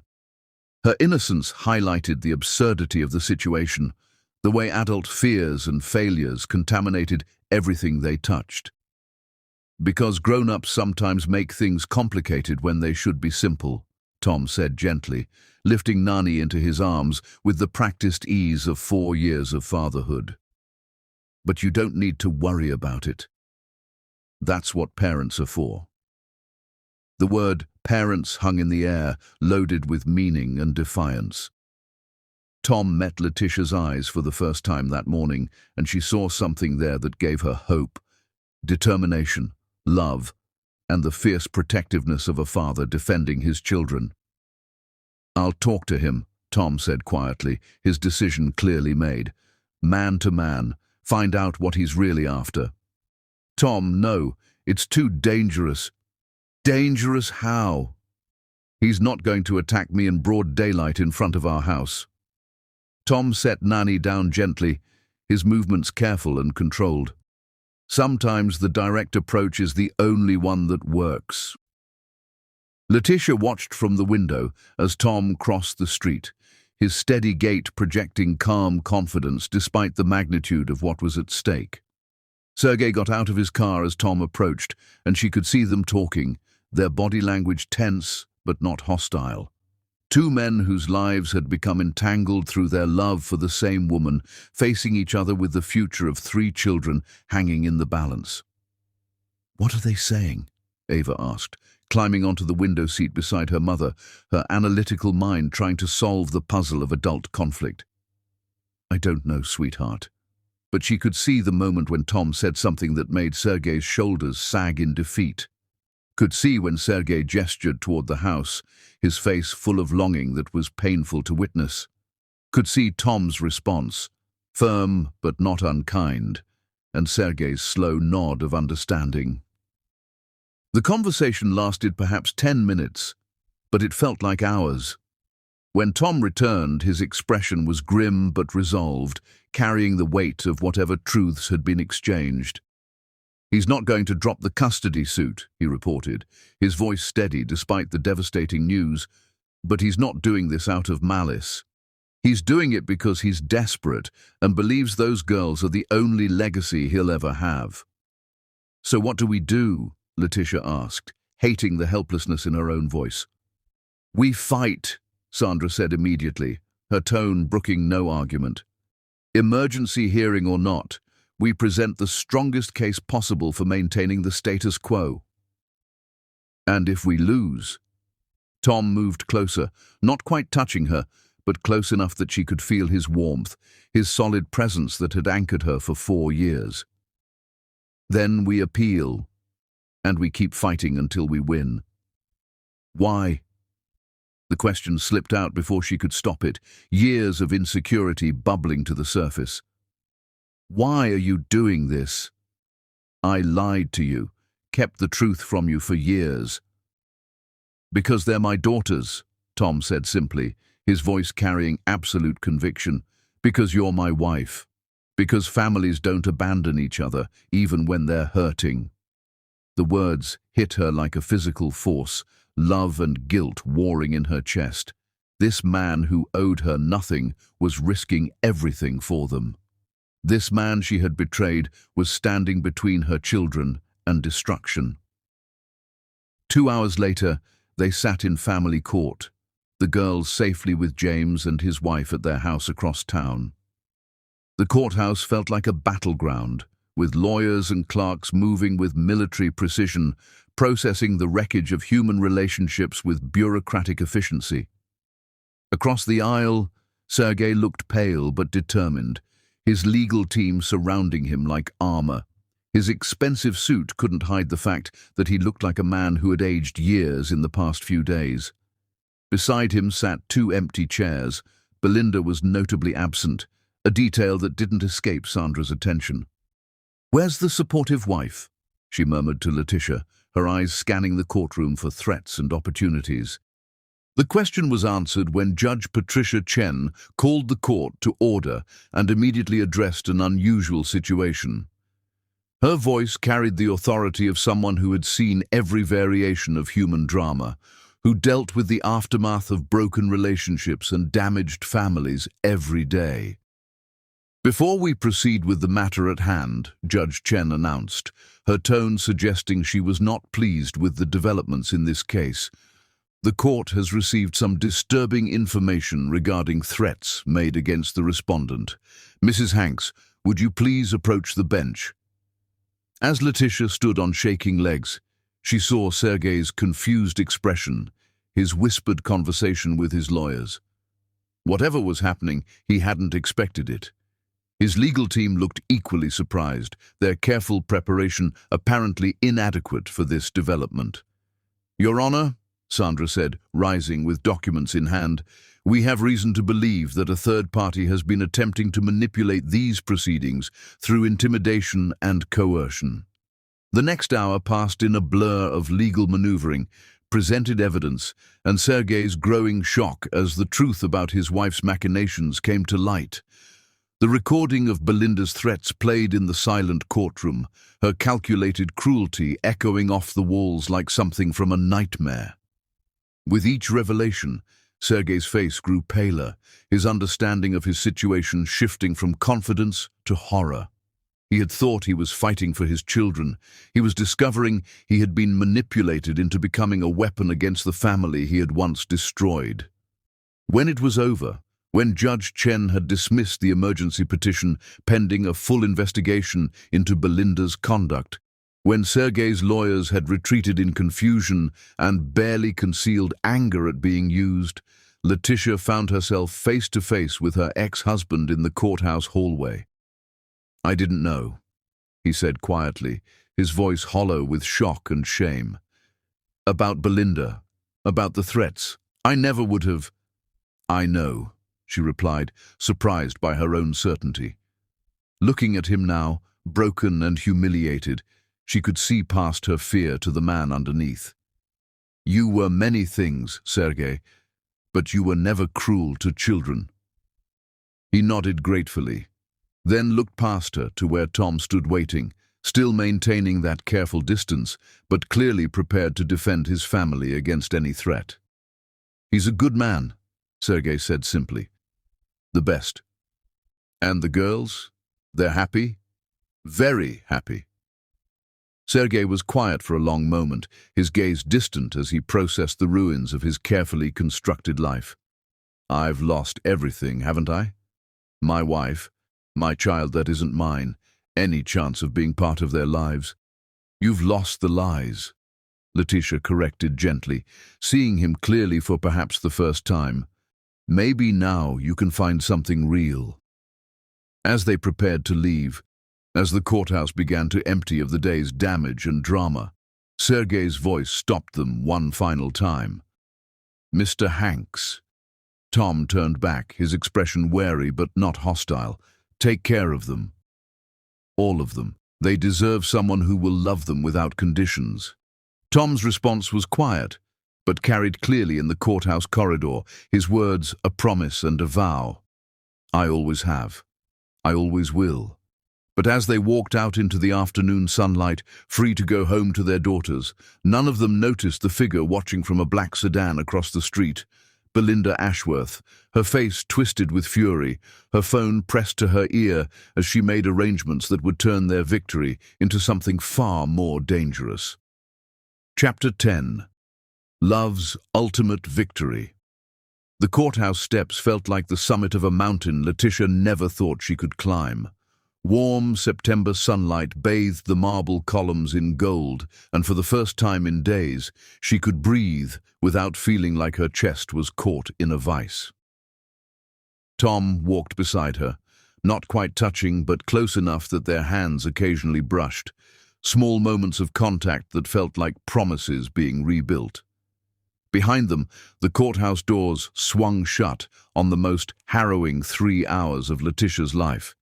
Her innocence highlighted the absurdity of the situation, the way adult fears and failures contaminated everything they touched. "Because grown-ups sometimes make things complicated when they should be simple," Tom said gently, lifting Nani into his arms with the practiced ease of 4 years of fatherhood. "But you don't need to worry about it. That's what parents are for." The word parents hung in the air, loaded with meaning and defiance. Tom met Letitia's eyes for the first time that morning, and she saw something there that gave her hope, determination, love, and the fierce protectiveness of a father defending his children. "I'll talk to him," Tom said quietly, his decision clearly made. "Man to man, find out what he's really after." "Tom, no, it's too dangerous." "Dangerous how?" "He's not going to attack me in broad daylight in front of our house." Tom set Nani down gently, his movements careful and controlled. "Sometimes the direct approach is the only one that works." Letitia watched from the window as Tom crossed the street, his steady gait projecting calm confidence despite the magnitude of what was at stake. Sergei got out of his car as Tom approached, and she could see them talking, their body language tense but not hostile. Two men whose lives had become entangled through their love for the same woman, facing each other with the future of 3 children hanging in the balance. "What are they saying?" Ava asked, climbing onto the window seat beside her mother, her analytical mind trying to solve the puzzle of adult conflict. "I don't know, sweetheart." But she could see the moment when Tom said something that made Sergei's shoulders sag in defeat. Could see when Sergei gestured toward the house, his face full of longing that was painful to witness. Could see Tom's response, firm but not unkind, and Sergei's slow nod of understanding. The conversation lasted perhaps 10 minutes, but it felt like hours. When Tom returned, his expression was grim but resolved, carrying the weight of whatever truths had been exchanged. "He's not going to drop the custody suit," he reported, his voice steady despite the devastating news, "but he's not doing this out of malice. He's doing it because he's desperate and believes those girls are the only legacy he'll ever have." "So what do we do?" Letitia asked, hating the helplessness in her own voice. "We fight," Sandra said immediately, her tone brooking no argument. "Emergency hearing or not, we present the strongest case possible for maintaining the status quo." "And if we lose?" Tom moved closer, not quite touching her, but close enough that she could feel his warmth, his solid presence that had anchored her for 4 years. "Then we appeal, and we keep fighting until we win." "Why?" The question slipped out before she could stop it, years of insecurity bubbling to the surface. "Why are you doing this?" "I lied to you, kept the truth from you for years." "Because they're my daughters," Tom said simply, his voice carrying absolute conviction. "Because you're my wife. Because families don't abandon each other, even when they're hurting." The words hit her like a physical force, love and guilt warring in her chest. This man who owed her nothing was risking everything for them. This man she had betrayed was standing between her children and destruction. 2 hours later, they sat in family court, the girls safely with James and his wife at their house across town. The courthouse felt like a battleground, with lawyers and clerks moving with military precision, processing the wreckage of human relationships with bureaucratic efficiency. Across the aisle, Sergei looked pale but determined, his legal team surrounding him like armor. His expensive suit couldn't hide the fact that he looked like a man who had aged years in the past few days. Beside him sat 2 empty chairs. Belinda was notably absent, a detail that didn't escape Sandra's attention. "Where's the supportive wife?" she murmured to Letitia, her eyes scanning the courtroom for threats and opportunities. The question was answered when Judge Patricia Chen called the court to order and immediately addressed an unusual situation. Her voice carried the authority of someone who had seen every variation of human drama, who dealt with the aftermath of broken relationships and damaged families every day. "Before we proceed with the matter at hand," Judge Chen announced, her tone suggesting she was not pleased with the developments in this case, "the court has received some disturbing information regarding threats made against the respondent. Mrs. Hanks, would you please approach the bench?" As Letitia stood on shaking legs, she saw Sergei's confused expression, his whispered conversation with his lawyers. Whatever was happening, he hadn't expected it. His legal team looked equally surprised, their careful preparation apparently inadequate for this development. "Your Honor," Sandra said, rising with documents in hand, "we have reason to believe that a third party has been attempting to manipulate these proceedings through intimidation and coercion." The next hour passed in a blur of legal maneuvering, presented evidence, and Sergei's growing shock as the truth about his wife's machinations came to light. The recording of Belinda's threats played in the silent courtroom, her calculated cruelty echoing off the walls like something from a nightmare. With each revelation, Sergei's face grew paler, his understanding of his situation shifting from confidence to horror. He had thought he was fighting for his children. He was discovering he had been manipulated into becoming a weapon against the family he had once destroyed. When it was over, when Judge Chen had dismissed the emergency petition pending a full investigation into Belinda's conduct, when Sergei's lawyers had retreated in confusion and barely concealed anger at being used, Letitia found herself face to face with her ex-husband in the courthouse hallway. "I didn't know," he said quietly, his voice hollow with shock and shame. "About Belinda, about the threats. I never would have—" "I know," she replied, surprised by her own certainty. Looking at him now, broken and humiliated, she could see past her fear to the man underneath. "You were many things, Sergei, but you were never cruel to children." He nodded gratefully, then looked past her to where Tom stood waiting, still maintaining that careful distance, but clearly prepared to defend his family against any threat. "He's a good man," Sergei said simply. "The best." "And the girls? They're happy?" "Very happy." Sergei was quiet for a long moment, his gaze distant as he processed the ruins of his carefully constructed life. "I've lost everything, haven't I? My wife, my child that isn't mine, any chance of being part of their lives." "You've lost the lies," Letitia corrected gently, seeing him clearly for perhaps the first time. "Maybe now you can find something real." As they prepared to leave, as the courthouse began to empty of the day's damage and drama, Sergei's voice stopped them one final time. "Mr. Hanks." Tom turned back, his expression wary but not hostile. "Take care of them. All of them. They deserve someone who will love them without conditions." Tom's response was quiet, but carried clearly in the courthouse corridor, his words a promise and a vow. "I always have. I always will." But as they walked out into the afternoon sunlight, free to go home to their daughters, none of them noticed the figure watching from a black sedan across the street. Belinda Ashworth, her face twisted with fury, her phone pressed to her ear as she made arrangements that would turn their victory into something far more dangerous. Chapter 10. Love's Ultimate Victory. The courthouse steps felt like the summit of a mountain Letitia never thought she could climb. Warm September sunlight bathed the marble columns in gold, and for the first time in days, she could breathe without feeling like her chest was caught in a vice. Tom walked beside her, not quite touching but close enough that their hands occasionally brushed, small moments of contact that felt like promises being rebuilt. Behind them, the courthouse doors swung shut on the most harrowing 3 hours of Letitia's life.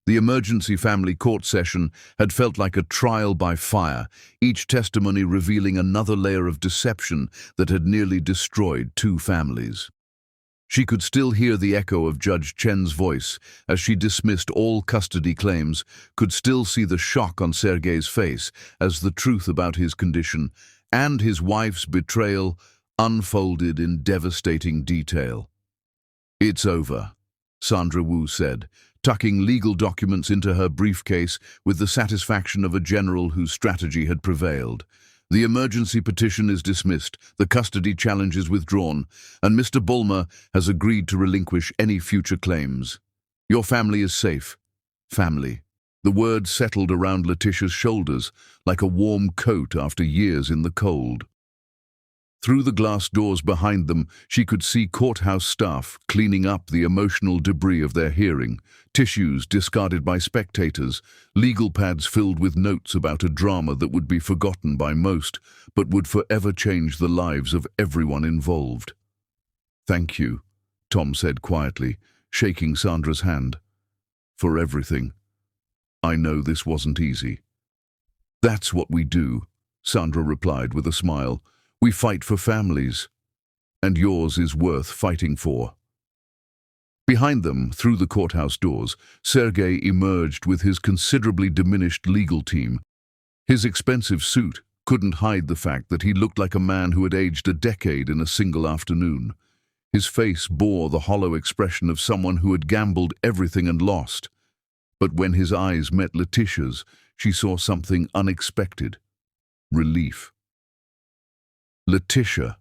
The emergency family court session had felt like a trial by fire, each testimony revealing another layer of deception that had nearly destroyed 2 families. She could still hear the echo of Judge Chen's voice as she dismissed all custody claims, could still see the shock on Sergei's face as the truth about his condition and his wife's betrayal unfolded in devastating detail. "It's over," Sandra Wu said, tucking legal documents into her briefcase with the satisfaction of a general whose strategy had prevailed. "The emergency petition is dismissed, the custody challenge is withdrawn, and Mr. Bulmer has agreed to relinquish any future claims. Your family is safe." Family. The word settled around Letitia's shoulders like a warm coat after years in the cold. Through the glass doors behind them, she could see courthouse staff cleaning up the emotional debris of their hearing, tissues discarded by spectators, legal pads filled with notes about a drama that would be forgotten by most, but would forever change the lives of everyone involved. "Thank you," Tom said quietly, shaking Sandra's hand. "For everything. I know this wasn't easy." "That's what we do," Sandra replied with a smile. "We fight for families, and yours is worth fighting for." Behind them, through the courthouse doors, Sergei emerged with his considerably diminished legal team. His expensive suit, couldn't hide the fact that he looked like a man who had aged a decade in a single afternoon. His face bore the hollow expression of someone who had gambled everything and lost. But when his eyes met Letitia's, she saw something unexpected. Relief. Letitia.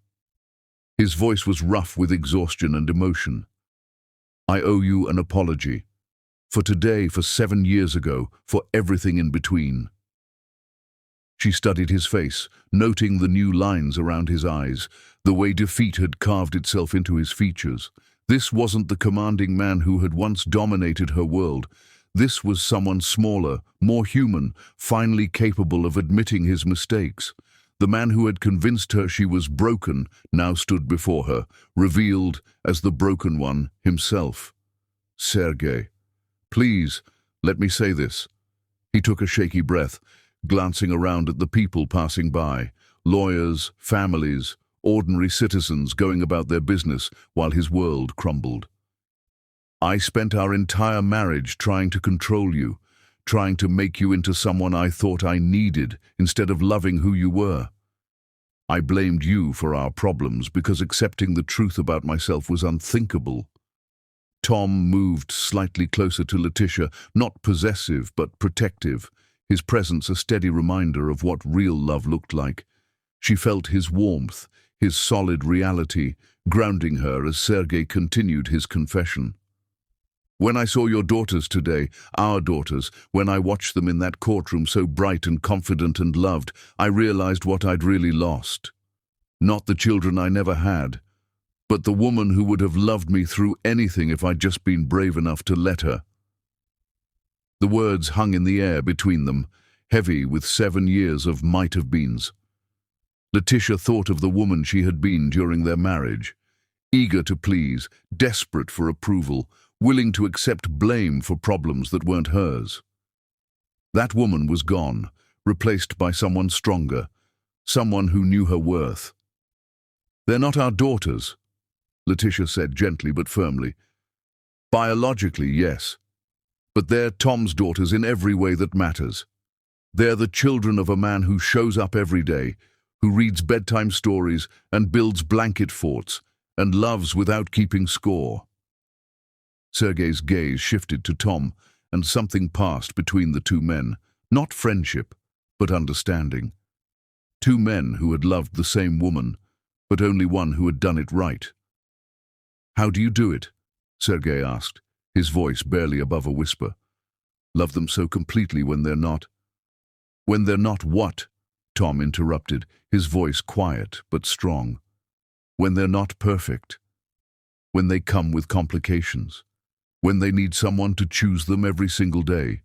His voice was rough with exhaustion and emotion. I owe you an apology. For today, for 7 years ago, for everything in between. She studied his face, noting the new lines around his eyes, the way defeat had carved itself into his features. This wasn't the commanding man who had once dominated her world. This was someone smaller, more human, finally capable of admitting his mistakes. The man who had convinced her she was broken now stood before her, revealed as the broken one himself. Sergei. Please, let me say this. He took a shaky breath, glancing around at the people passing by, lawyers, families, ordinary citizens going about their business while his world crumbled. I spent our entire marriage trying to control you, trying to make you into someone I thought I needed instead of loving who you were. I blamed you for our problems because accepting the truth about myself was unthinkable. Tom moved slightly closer to Letitia, not possessive but protective, his presence a steady reminder of what real love looked like. She felt his warmth, his solid reality, grounding her as Sergei continued his confession. When I saw your daughters today, our daughters, when I watched them in that courtroom so bright and confident and loved, I realized what I'd really lost. Not the children I never had, but the woman who would have loved me through anything if I'd just been brave enough to let her. The words hung in the air between them, heavy with 7 years of might-have-beens. Letitia thought of the woman she had been during their marriage, eager to please, desperate for approval, willing to accept blame for problems that weren't hers. That woman was gone, replaced by someone stronger, someone who knew her worth. They're not our daughters, Letitia said gently but firmly. Biologically, yes, but they're Tom's daughters in every way that matters. They're the children of a man who shows up every day, who reads bedtime stories and builds blanket forts, and loves without keeping score. Sergei's gaze shifted to Tom, and something passed between the two men, not friendship, but understanding. Two men who had loved the same woman, but only one who had done it right. How do you do it? Sergei asked, his voice barely above a whisper. Love them so completely when they're not. When they're not what? Tom interrupted, his voice quiet but strong. When they're not perfect. When they come with complications. When they need someone to choose them every single day.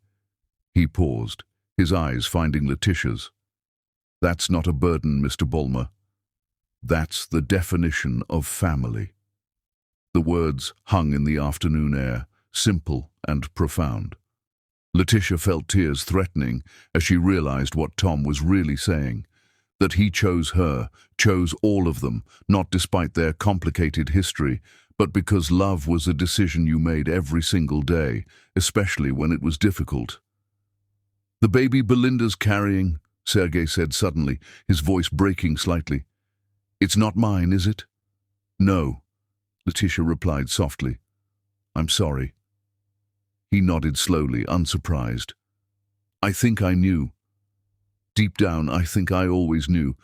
He paused, his eyes finding Letitia's. That's not a burden, Mr. Bulmer. That's the definition of family. The words hung in the afternoon air, simple and profound. Letitia felt tears threatening as she realized what Tom was really saying, that he chose her, chose all of them, not despite their complicated history, but because love was a decision you made every single day, especially when it was difficult. The baby Belinda's carrying, Sergei said suddenly, his voice breaking slightly. It's not mine, is it? No, Letitia replied softly. I'm sorry. He nodded slowly, unsurprised. I think I knew. Deep down, I think I always knew.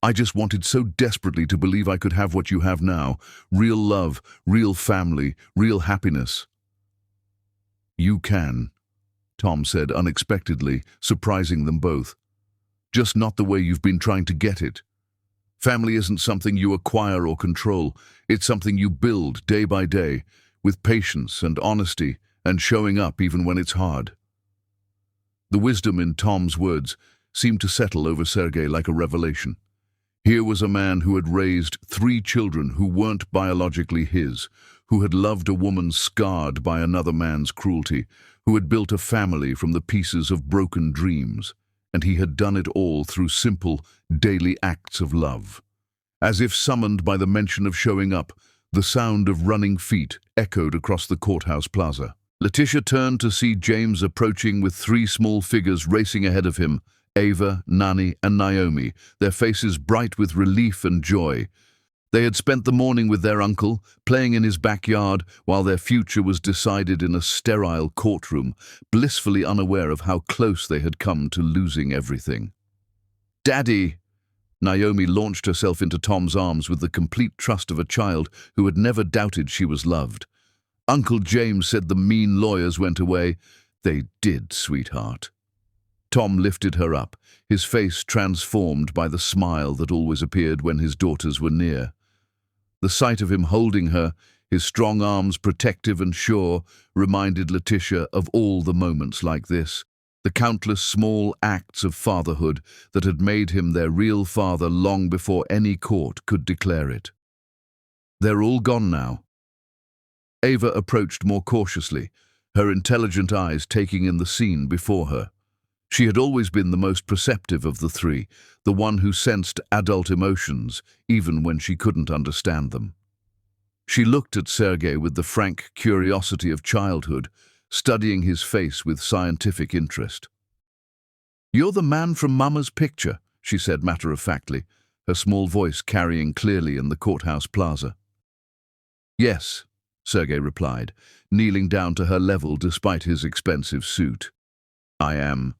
I just wanted so desperately to believe I could have what you have now. Real love, real family, real happiness. You can, Tom said unexpectedly, surprising them both. Just not the way you've been trying to get it. Family isn't something you acquire or control. It's something you build day by day, with patience and honesty, and showing up even when it's hard. The wisdom in Tom's words seemed to settle over Sergei like a revelation. Here was a man who had raised 3 children who weren't biologically his, who had loved a woman scarred by another man's cruelty, who had built a family from the pieces of broken dreams, and he had done it all through simple, daily acts of love. As if summoned by the mention of showing up, the sound of running feet echoed across the courthouse plaza. Letitia turned to see James approaching with 3 small figures racing ahead of him, Ava, Nani, and Naomi, their faces bright with relief and joy. They had spent the morning with their uncle, playing in his backyard, while their future was decided in a sterile courtroom, blissfully unaware of how close they had come to losing everything. "Daddy!" Naomi launched herself into Tom's arms with the complete trust of a child who had never doubted she was loved. "Uncle James said the mean lawyers went away." "They did, sweetheart." Tom lifted her up, his face transformed by the smile that always appeared when his daughters were near. The sight of him holding her, his strong arms protective and sure, reminded Letitia of all the moments like this, the countless small acts of fatherhood that had made him their real father long before any court could declare it. "They're all gone now." Ava approached more cautiously, her intelligent eyes taking in the scene before her. She had always been the most perceptive of the three, the one who sensed adult emotions, even when she couldn't understand them. She looked at Sergei with the frank curiosity of childhood, studying his face with scientific interest. "You're the man from Mama's picture," she said matter-of-factly, her small voice carrying clearly in the courthouse plaza. "Yes," Sergei replied, kneeling down to her level despite his expensive suit. "I am.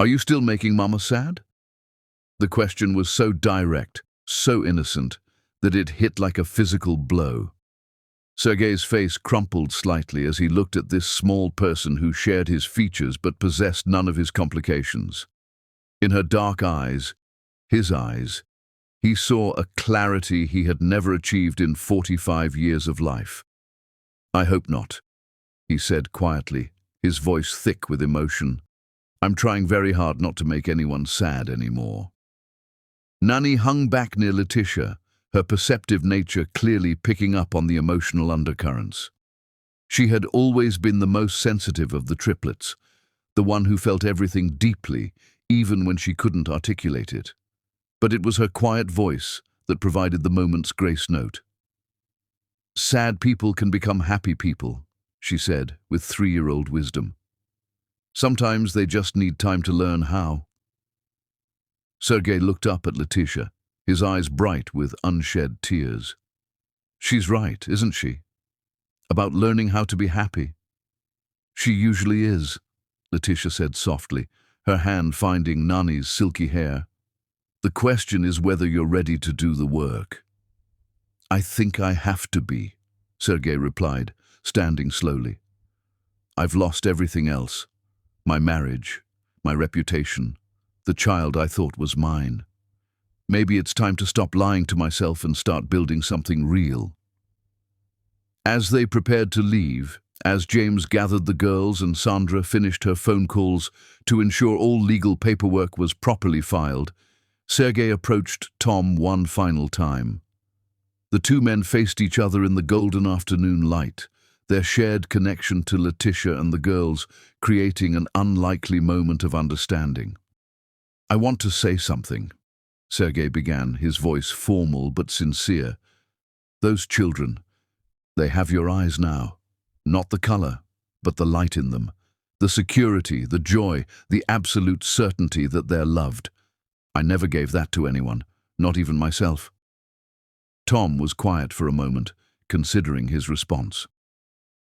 Are you still making Mama sad?" The question was so direct, so innocent, that it hit like a physical blow. Sergei's face crumpled slightly as he looked at this small person who shared his features but possessed none of his complications. In her dark eyes, his eyes, he saw a clarity he had never achieved in 45 years of life. "I hope not," he said quietly, his voice thick with emotion. "I'm trying very hard not to make anyone sad anymore." Nani hung back near Letitia, her perceptive nature clearly picking up on the emotional undercurrents. She had always been the most sensitive of the triplets, the one who felt everything deeply, even when she couldn't articulate it. But it was her quiet voice that provided the moment's grace note. "Sad people can become happy people," she said, with 3-year-old wisdom. "Sometimes they just need time to learn how." Sergei looked up at Letitia, his eyes bright with unshed tears. "She's right, isn't she? About learning how to be happy." "She usually is," Letitia said softly, her hand finding Nani's silky hair. "The question is whether you're ready to do the work." "I think I have to be," Sergei replied, standing slowly. "I've lost everything else. My marriage, my reputation, the child I thought was mine. Maybe it's time to stop lying to myself and start building something real." As they prepared to leave, as James gathered the girls and Sandra finished her phone calls to ensure all legal paperwork was properly filed, Sergei approached Tom one final time. The two men faced each other in the golden afternoon light, their shared connection to Letitia and the girls creating an unlikely moment of understanding. "I want to say something," Sergei began, his voice formal but sincere. "Those children, they have your eyes now. Not the color, but the light in them. The security, the joy, the absolute certainty that they're loved. I never gave that to anyone, not even myself." Tom was quiet for a moment, considering his response.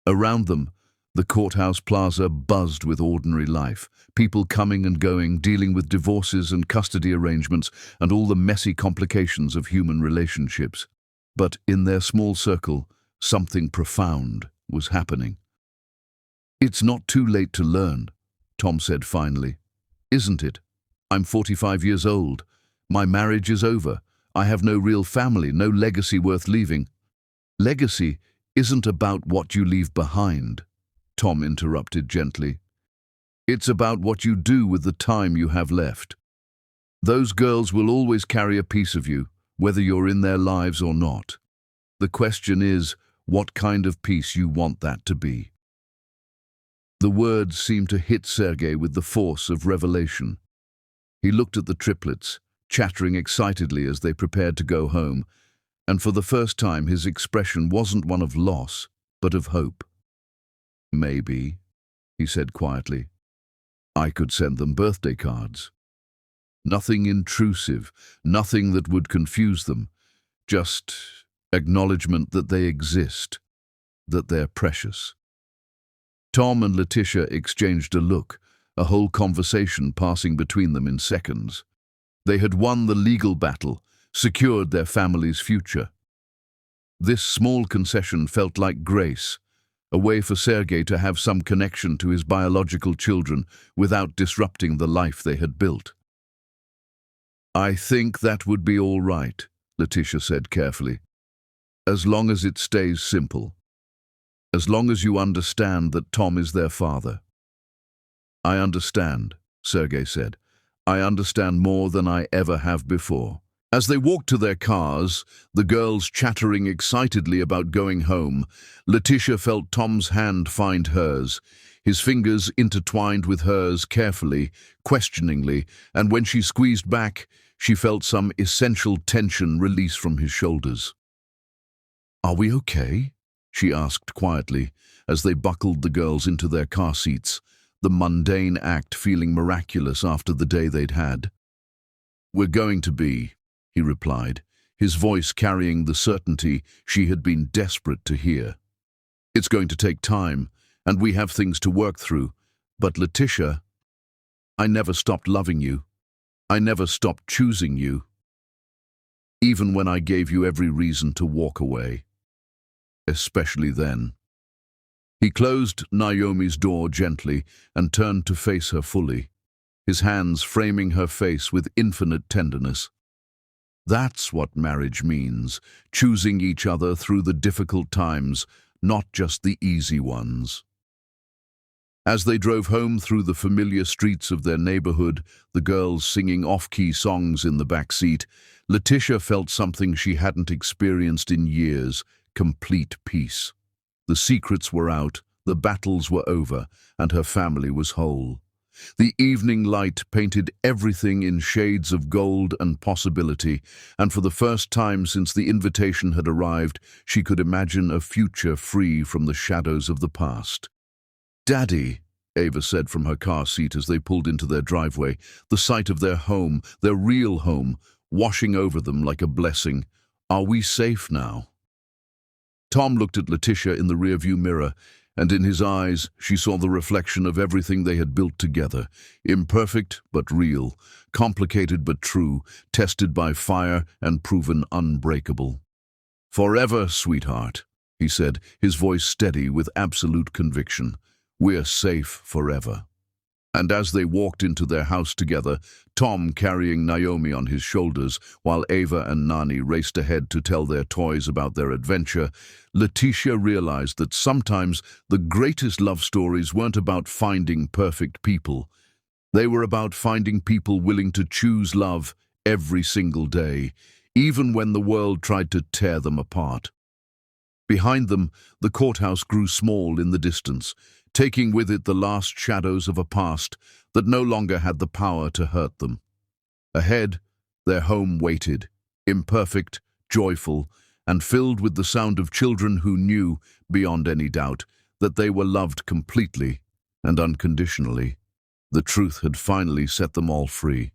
Around them, the courthouse plaza buzzed with ordinary life, people coming and going, dealing with divorces and custody arrangements and all the messy complications of human relationships. But in their small circle, something profound was happening. "It's not too late to learn," Tom said finally. "Isn't it? I'm 45 years old. My marriage is over. I have no real family, no legacy worth leaving." "Legacy isn't about what you leave behind," Tom interrupted gently. "It's about what you do with the time you have left. Those girls will always carry a piece of you, whether you're in their lives or not. The question is, what kind of piece you want that to be." The words seemed to hit Sergei with the force of revelation. He looked at the triplets, chattering excitedly as they prepared to go home, and for the first time his expression wasn't one of loss, but of hope. "Maybe," he said quietly, "I could send them birthday cards." Nothing intrusive, nothing that would confuse them, just acknowledgement that they exist, that they're precious. Tom and Letitia exchanged a look, a whole conversation passing between them in seconds. They had won the legal battle, secured their family's future. This small concession felt like grace, a way for Sergei to have some connection to his biological children without disrupting the life they had built. "I think that would be all right," Letitia said carefully, "as long as it stays simple. As long as you understand that Tom is their father." "I understand," Sergei said. "I understand more than I ever have before." As they walked to their cars, the girls chattering excitedly about going home, Letitia felt Tom's hand find hers, his fingers intertwined with hers carefully, questioningly, and when she squeezed back, she felt some essential tension release from his shoulders. "Are we okay?" she asked quietly, as they buckled the girls into their car seats, the mundane act feeling miraculous after the day they'd had. "We're going to be," he replied, his voice carrying the certainty she had been desperate to hear. "It's going to take time, and we have things to work through, but Letitia, I never stopped loving you. I never stopped choosing you. Even when I gave you every reason to walk away. Especially then." He closed Naomi's door gently and turned to face her fully, his hands framing her face with infinite tenderness. "That's what marriage means, choosing each other through the difficult times, not just the easy ones." As they drove home through the familiar streets of their neighborhood, the girls singing off-key songs in the back seat, Letitia felt something she hadn't experienced in years: complete peace. The secrets were out, the battles were over, and her family was whole. The evening light painted everything in shades of gold and possibility, and for the first time since the invitation had arrived, she could imagine a future free from the shadows of the past. "Daddy," Ava said from her car seat as they pulled into their driveway, the sight of their home, their real home, washing over them like a blessing. "Are we safe now?" Tom looked at Letitia in the rearview mirror, and in his eyes she saw the reflection of everything they had built together, imperfect but real, complicated but true, tested by fire and proven unbreakable. "Forever, sweetheart," he said, his voice steady with absolute conviction. "We're safe forever." And as they walked into their house together, Tom carrying Naomi on his shoulders, while Ava and Nani raced ahead to tell their toys about their adventure, Letitia realized that sometimes the greatest love stories weren't about finding perfect people. They were about finding people willing to choose love every single day, even when the world tried to tear them apart. Behind them, the courthouse grew small in the distance, taking with it the last shadows of a past that no longer had the power to hurt them. Ahead, their home waited, imperfect, joyful, and filled with the sound of children who knew, beyond any doubt, that they were loved completely and unconditionally. The truth had finally set them all free.